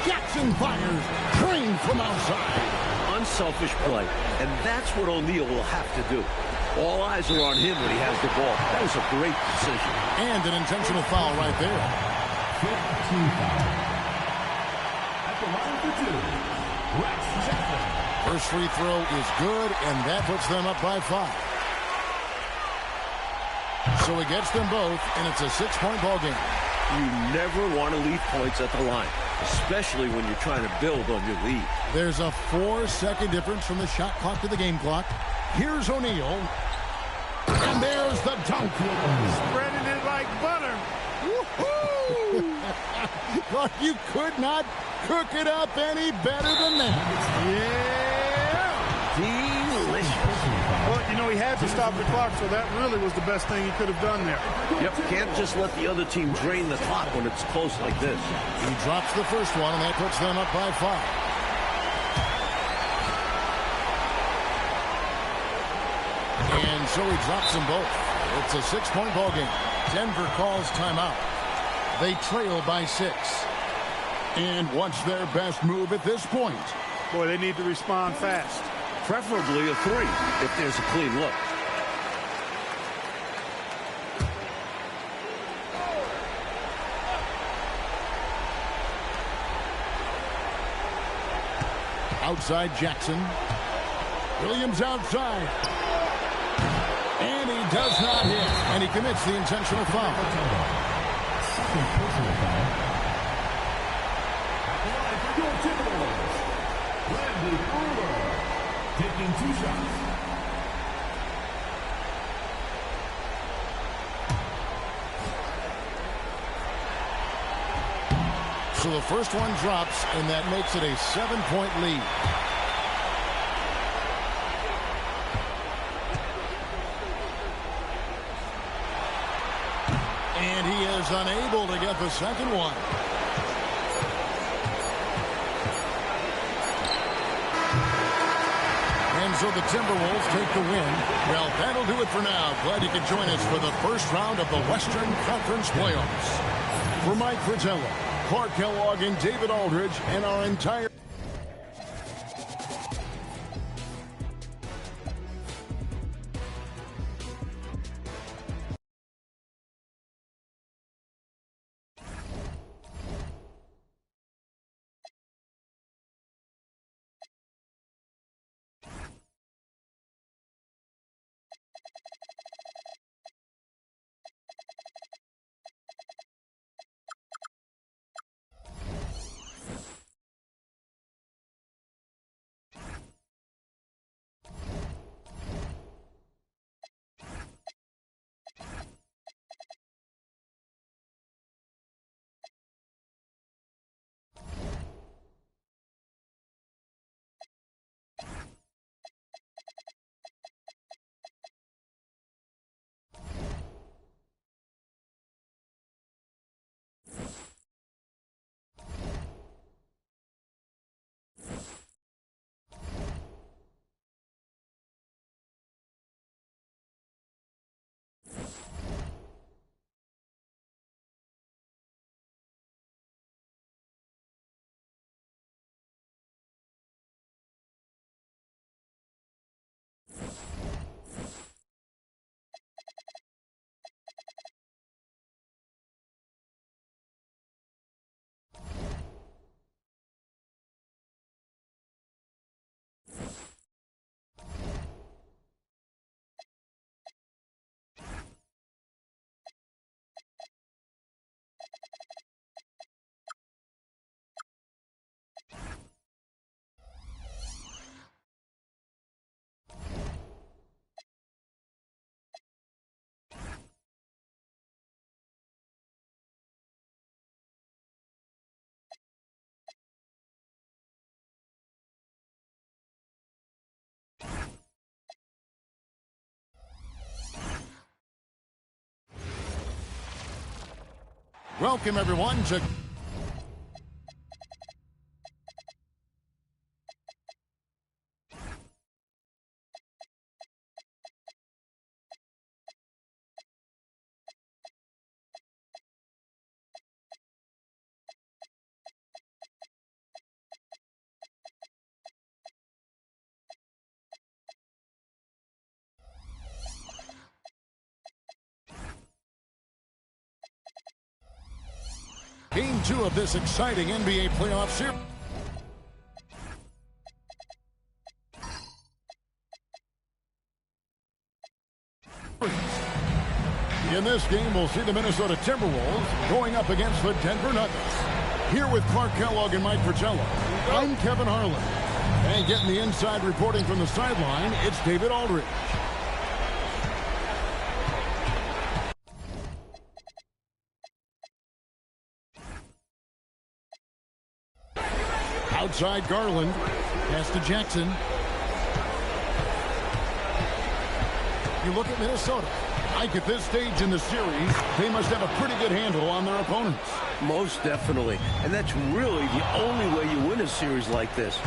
Jackson fires. Green from outside. Unselfish play, and that's what O'Neal will have to do. All eyes are on him when he has the ball. That was a great decision. And an intentional foul right there. Fifth team foul. At the line for 2, Rex Chapman. First free throw is good, and that puts them up by 5. So he gets them both, and it's a 6-point ball game. You never want to leave points at the line, especially when you're trying to build on your lead. There's a 4-second difference from the shot clock to the game clock. Here's O'Neal. And there's the dunk. Spreading it like butter. Woohoo! Well, you could not cook it up any better than that. Yeah. Delicious. Well, you know, he had to stop the clock, so that really was the best thing he could have done there. Yep, can't just let the other team drain the clock when it's close like this. He drops the first one, and that puts them up by 5. And so he drops them both. It's a 6-point ball game. Denver calls timeout. They trail by 6. And what's their best move at this point? Boy, they need to respond fast. Preferably a 3 if there's a clean look. Outside Jackson. Williams outside. And he does not hit. And he commits the intentional foul. Second personal foul. At the line for your Timberwolves, Randy Brewer, taking 2 shots. So the first one drops, and that makes it a 7-point lead. And he is unable to get the second one. And so the Timberwolves take the win. Well, that'll do it for now. Glad you could join us for the first round of the Western Conference playoffs. For Mike Fratello, Clark Kellogg, and David Aldridge, and our entire... Welcome, everyone, to... Game 2 of this exciting NBA playoff series. In this game, we'll see the Minnesota Timberwolves going up against the Denver Nuggets. Here with Clark Kellogg and Mike Fratello, I'm Kevin Harlan. And getting the inside reporting from the sideline, it's David Aldridge. Outside Garland. Pass to Jackson. You look at Minnesota. Ike, at this stage in the series, they must have a pretty good handle on their opponents. Most definitely. And that's really the only way you win a series like this.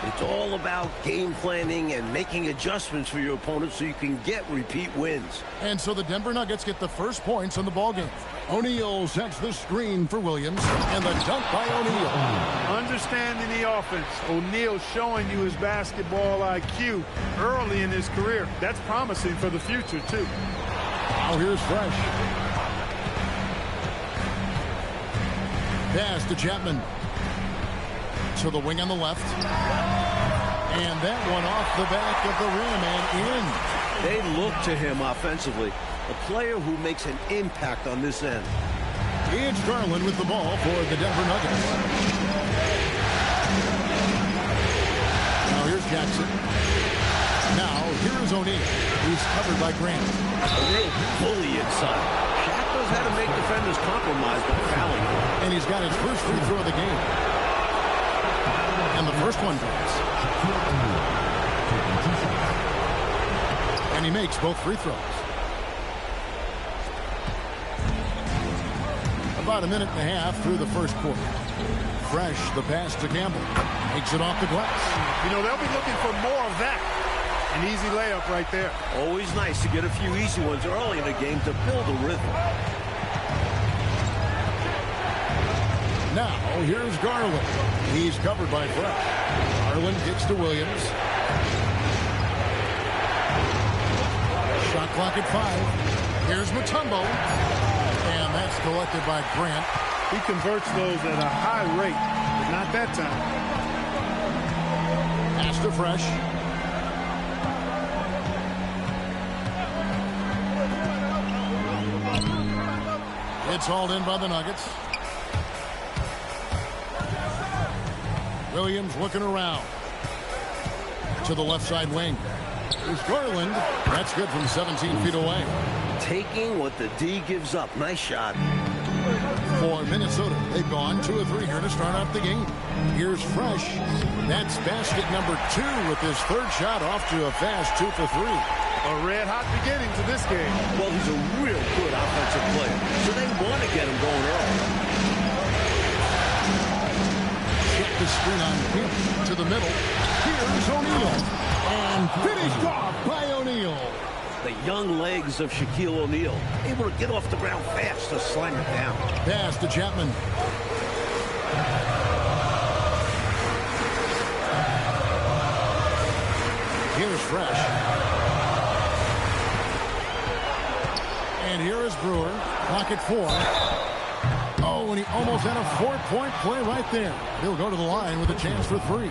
It's all about game planning and making adjustments for your opponent so you can get repeat wins. And so the Denver Nuggets get the first points on the ballgame. O'Neal sets the screen for Williams, and the dunk by O'Neal. Understanding the offense. O'Neal showing you his basketball IQ early in his career. That's promising for the future, too. Now here's Fresh. Pass to Chapman. To the wing on the left. And that one off the back of the rim and in. They look to him offensively. A player who makes an impact on this end. It's Garland with the ball for the Denver Nuggets. Now here's Jackson. Now here's O'Neal. He's covered by Grant. A real bully inside. Shaq knows how to make defenders compromise by fouling him. And he's got his first free throw of the game. And the first one goes. And he makes both free throws. About a minute and a half through the first quarter. Fresh, the pass to Campbell. Makes it off the glass. You know, they'll be looking for more of that. An easy layup right there. Always nice to get a few easy ones early in the game to build a rhythm. Now, here's Garland. He's covered by Fresh. Garland kicks to Williams. Shot clock at 5. Here's Mutombo. And that's collected by Grant. He converts those at a high rate, but not that time. Pass to Fresh. It's hauled in by the Nuggets. Williams looking around. To the left side wing. There's Garland. That's good from 17 feet away. Taking what the D gives up. Nice shot. For Minnesota, they've gone 2 of 3 here to start out the game. Here's Fresh. That's basket number 2 with his third shot off to a fast 2 for 3. A red-hot beginning to this game. Well, he's a real good offensive player, so they want to get him going early. Check the screen on him to the middle. Here's O'Neal. And finished off by O'Neal. The young legs of Shaquille O'Neal, able to get off the ground fast to slam it down. Pass to Chapman. Here's Fresh. And here is Brewer. Clock at 4. Oh, and he almost had a 4-point play right there. He'll go to the line with a chance for 3.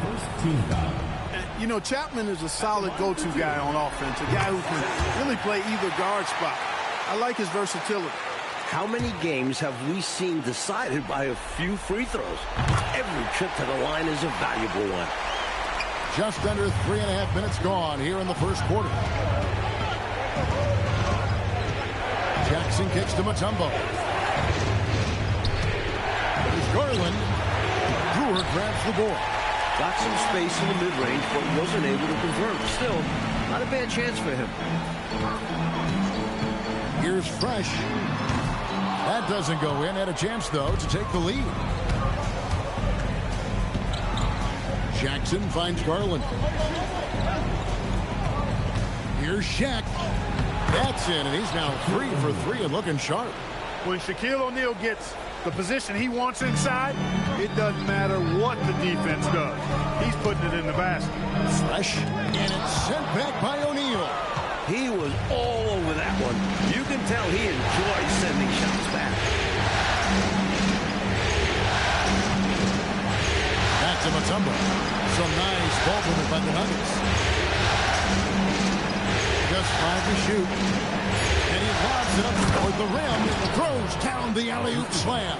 You know, Chapman is a solid go-to guy on offense, a guy who can really play either guard spot. I like his versatility. How many games have we seen decided by a few free throws? Every trip to the line is a valuable one. Just under 3.5 minutes gone here in the first quarter. Jackson kicks to Mutombo. There's Garland. Brewer grabs the board. Got some space in the mid-range, but wasn't able to convert. Still, not a bad chance for him. Here's Fresh. That doesn't go in. Had a chance, though, to take the lead. Jackson finds Garland. Here's Shaq. That's in, and he's now 3 for 3 and looking sharp. When Shaquille O'Neal gets the position he wants inside, it doesn't matter what the defense does. He's putting it in the basket. Fresh, and it's sent back by O'Neal. He was all over that one. You can tell he enjoys sending shots back. Back to Mutombo. Some nice ball movement by the Nuggets. Just 5 to shoot. And he lobs it up toward the rim. Throws down the alley-oop slam.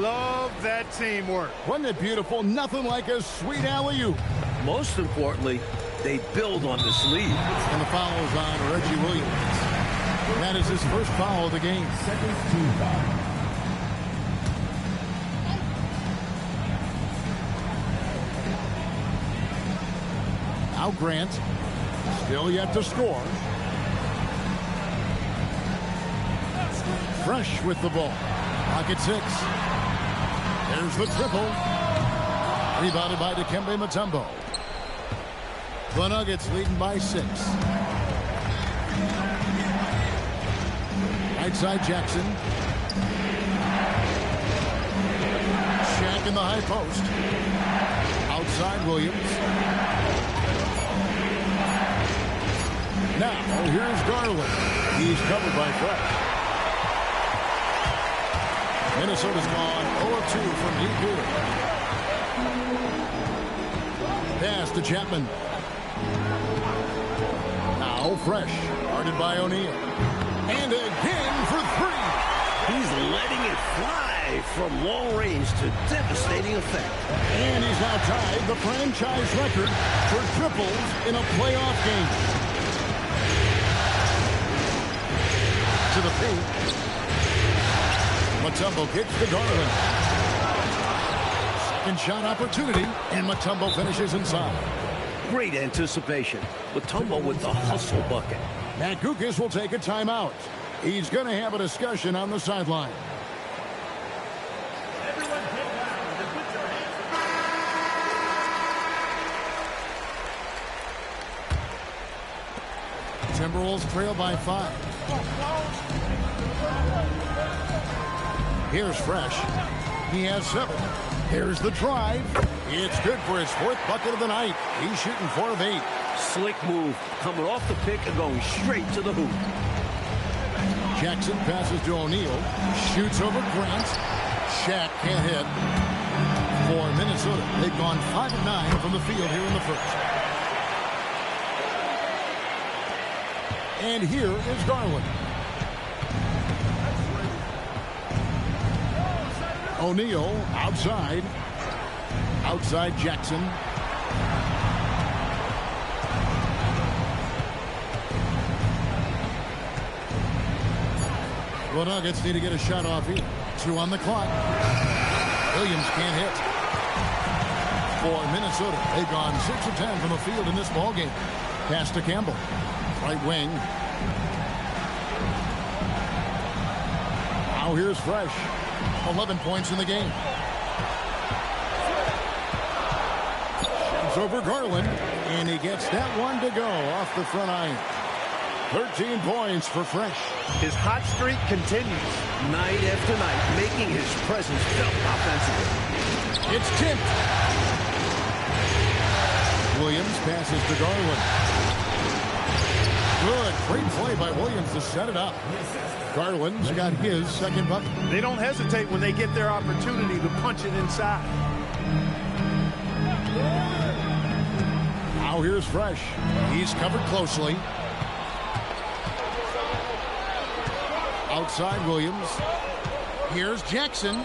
Love that teamwork. Wasn't it beautiful? Nothing like a sweet alley-oop. Most importantly, they build on this lead. And the foul is on Reggie Williams. That is his first foul of the game. Second team foul. Now Grant, still yet to score. Fresh with the ball. Pocket 6. There's the triple. Rebounded by Dikembe Mutombo. The Nuggets leading by 6. Right side Jackson. Shaq in the high post. Outside Williams. Now here's Garland. He's covered by Fresh. Minnesota's gone 0-2 from deep here. Pass to Chapman. Now Fresh. Guarded by O'Neal. And again for 3. He's letting it fly from long range to devastating effect. And he's now tied the franchise record for triples in a playoff game. To the paint. Mutombo kicks to Garland. Second shot opportunity, and Mutombo finishes inside. Great anticipation. Mutombo with the hustle bucket. Matt Gukas will take a timeout. He's going to have a discussion on the sideline. Timberwolves trail by 5. Here's Fresh. He has 7. Here's the drive. It's good for his 4th bucket of the night. He's shooting 4 of 8. Slick move. Coming off the pick and going straight to the hoop. Jackson passes to O'Neal. Shoots over Grant. Shaq can't hit. For Minnesota, they've gone 5 of 9 from the field here in the first. And here is Garland. O'Neal outside. Outside Jackson. The Nuggets need to get a shot off here. 2 on the clock. Williams can't hit. For Minnesota, they've gone 6 of 10 from the field in this ballgame. Pass to Campbell. Right wing. Now here's Fresh. 11 points in the game. Shoots over Garland. And he gets that one to go off the front iron. 13 points for Fresh. His hot streak continues. Night after night, making his presence felt offensively. It's tipped. Williams passes to Garland. Good. Great play by Williams to set it up. Garland's got his 2nd bucket. They don't hesitate when they get their opportunity to punch it inside. Now here's Fresh. He's covered closely. Outside Williams. Here's Jackson.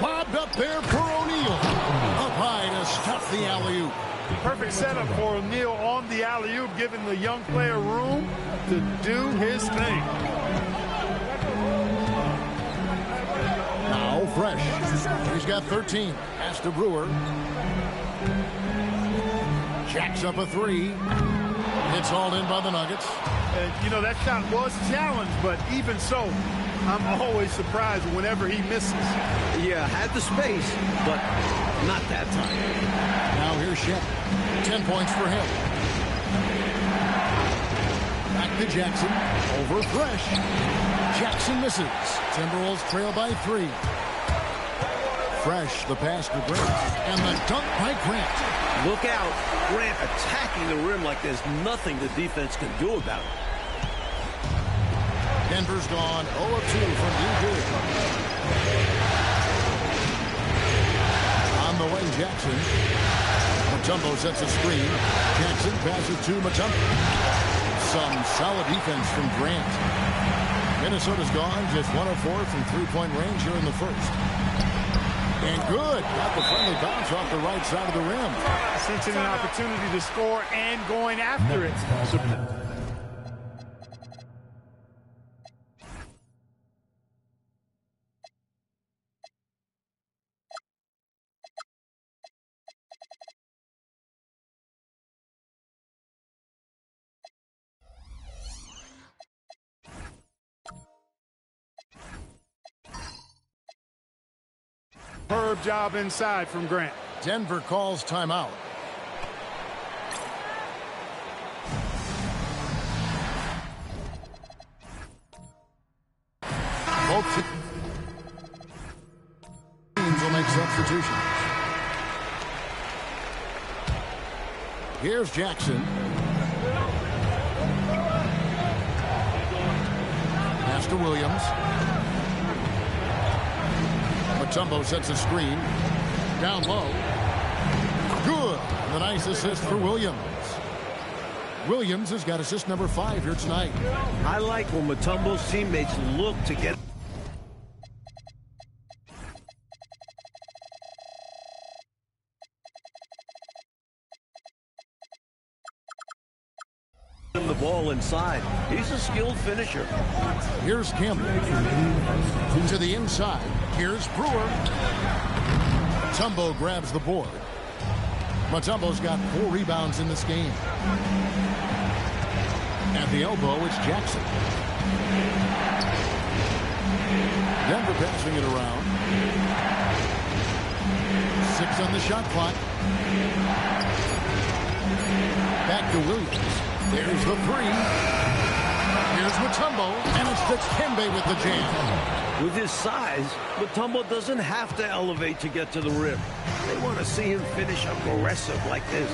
Bobbed up there for O'Neal. Up high to stop the alley-oop. Perfect setup for O'Neal on the alley-oop, giving the young player room to do his thing. Now Fresh. He's got 13. Pass to Brewer. Jacks up a 3. It's hauled in by the Nuggets. You know, that shot was challenged, but even so, I'm always surprised whenever he misses. Yeah, had the space, but not that time. Now here's Shaq. 10 points for him. Back to Jackson. Over Fresh. Jackson misses. Timberwolves trail by 3. Fresh, the pass to Grant. And the dunk by Grant. Look out. Grant attacking the rim like there's nothing the defense can do about it. Denver's gone 0 of 2 from deep. On the way, Jackson. Mutombo sets a screen. Jackson passes to Mutombo. Some solid defense from Grant. Minnesota's gone just 1 of 4 from three-point range here in the first. And good. Got the friendly bounce off the right side of the rim. Sensing an opportunity to score and going after it. Superb job inside from Grant. Denver calls timeout. Both teams will make substitutions. Here's Jackson. Pass to Williams. Mutombo sets a screen. Down low. Good. The nice assist for Williams. Williams has got assist number 5 here tonight. I like when Mutombo's teammates look to get the ball inside. He's a skilled finisher. Here's Campbell. To the inside. Here's Brewer. Mutombo grabs the board. Mutombo's got 4 rebounds in this game. At the elbow, it's Jackson. Denver passing it around. 6 on the shot clock. Back to Williams. There's the 3. Here's Mutombo, and it's Dikembe with the jam. With his size, Mutombo doesn't have to elevate to get to the rim. They want to see him finish aggressive like this.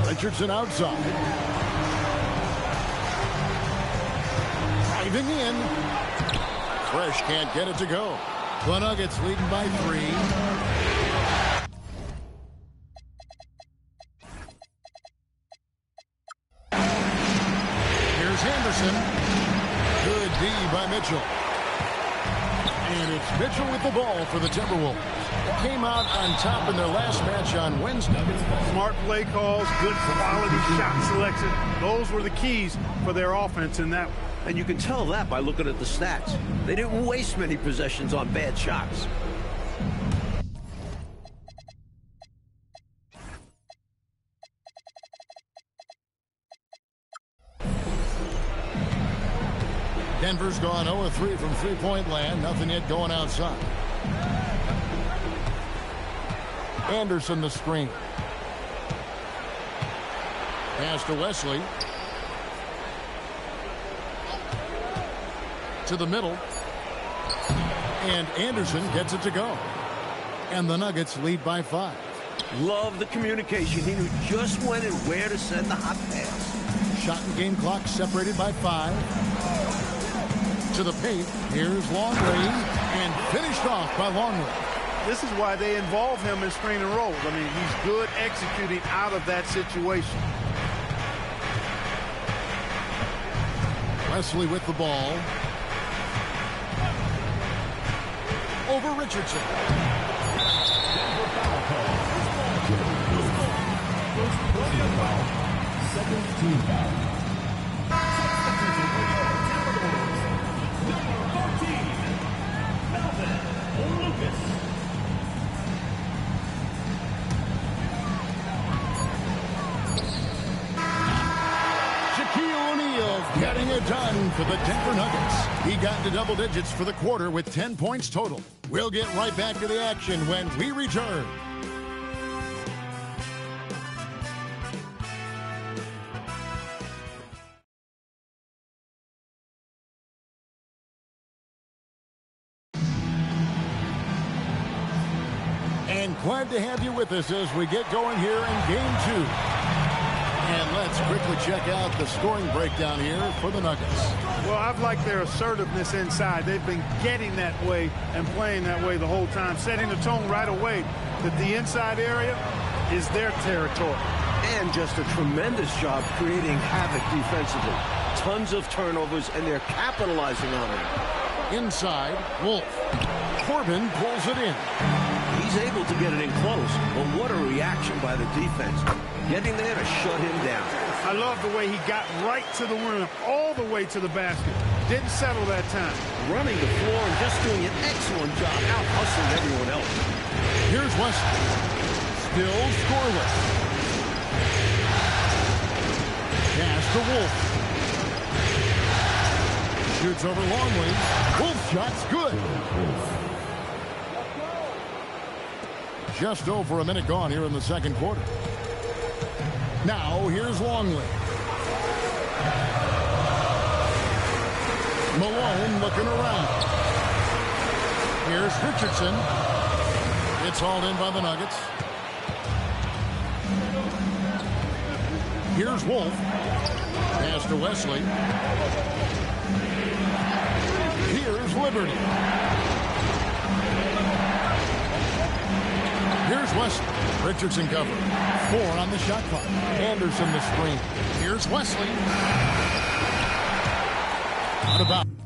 Richardson outside. Driving in. Fresh can't get it to go. The Nuggets leading by 3. Anderson. Good D by Mitchell. And it's Mitchell with the ball for the Timberwolves. Came out on top in their last match on Wednesday. Smart play calls, good quality shot selection. Those were the keys for their offense in that one. And you can tell that by looking at the stats. They didn't waste many possessions on bad shots. Denver's gone 0-3 from three-point land. Nothing yet going outside. Anderson the screen. Pass to Wesley. To the middle. And Anderson gets it to go. And the Nuggets lead by 5. Love the communication. He knew just when and where to send the hot pass. Shot and game clock separated by 5. To the paint. Here's Longley. And finished off by Longley. This is why they involve him in screen and rolls. I mean, he's good executing out of that situation. Wesley with the ball. Over Richardson. Second team foul. Getting it done for the Denver Nuggets. He got to double digits for the quarter with 10 points total. We'll get right back to the action when we return. And glad to have you with us as we get going here in Game 2. And let's quickly check out the scoring breakdown here for the Nuggets. Well, I've liked their assertiveness inside. They've been getting that way and playing that way the whole time, setting the tone right away that the inside area is their territory. And just a tremendous job creating havoc defensively. Tons of turnovers, and they're capitalizing on it. Inside, Wolf. Corbin pulls it in. He's able to get it in close, but what a reaction by the defense. Getting there to shut him down. I love the way he got right to the rim, all the way to the basket. Didn't settle that time. Running the floor and just doing an excellent job out-hustling everyone else. Here's Wesley. Still scoreless. Pass to Wolf. Shoots over Longley. Wolf shot's good. Just over a minute gone here in the second quarter. Now, here's Longley. Malone looking around. Here's Richardson. It's hauled in by the Nuggets. Here's Wolf. Pass to Wesley. Here's Liberty. Here's Wesley. Richardson cover. 4 on the shot clock. Anderson the screen. Here's Wesley. What about?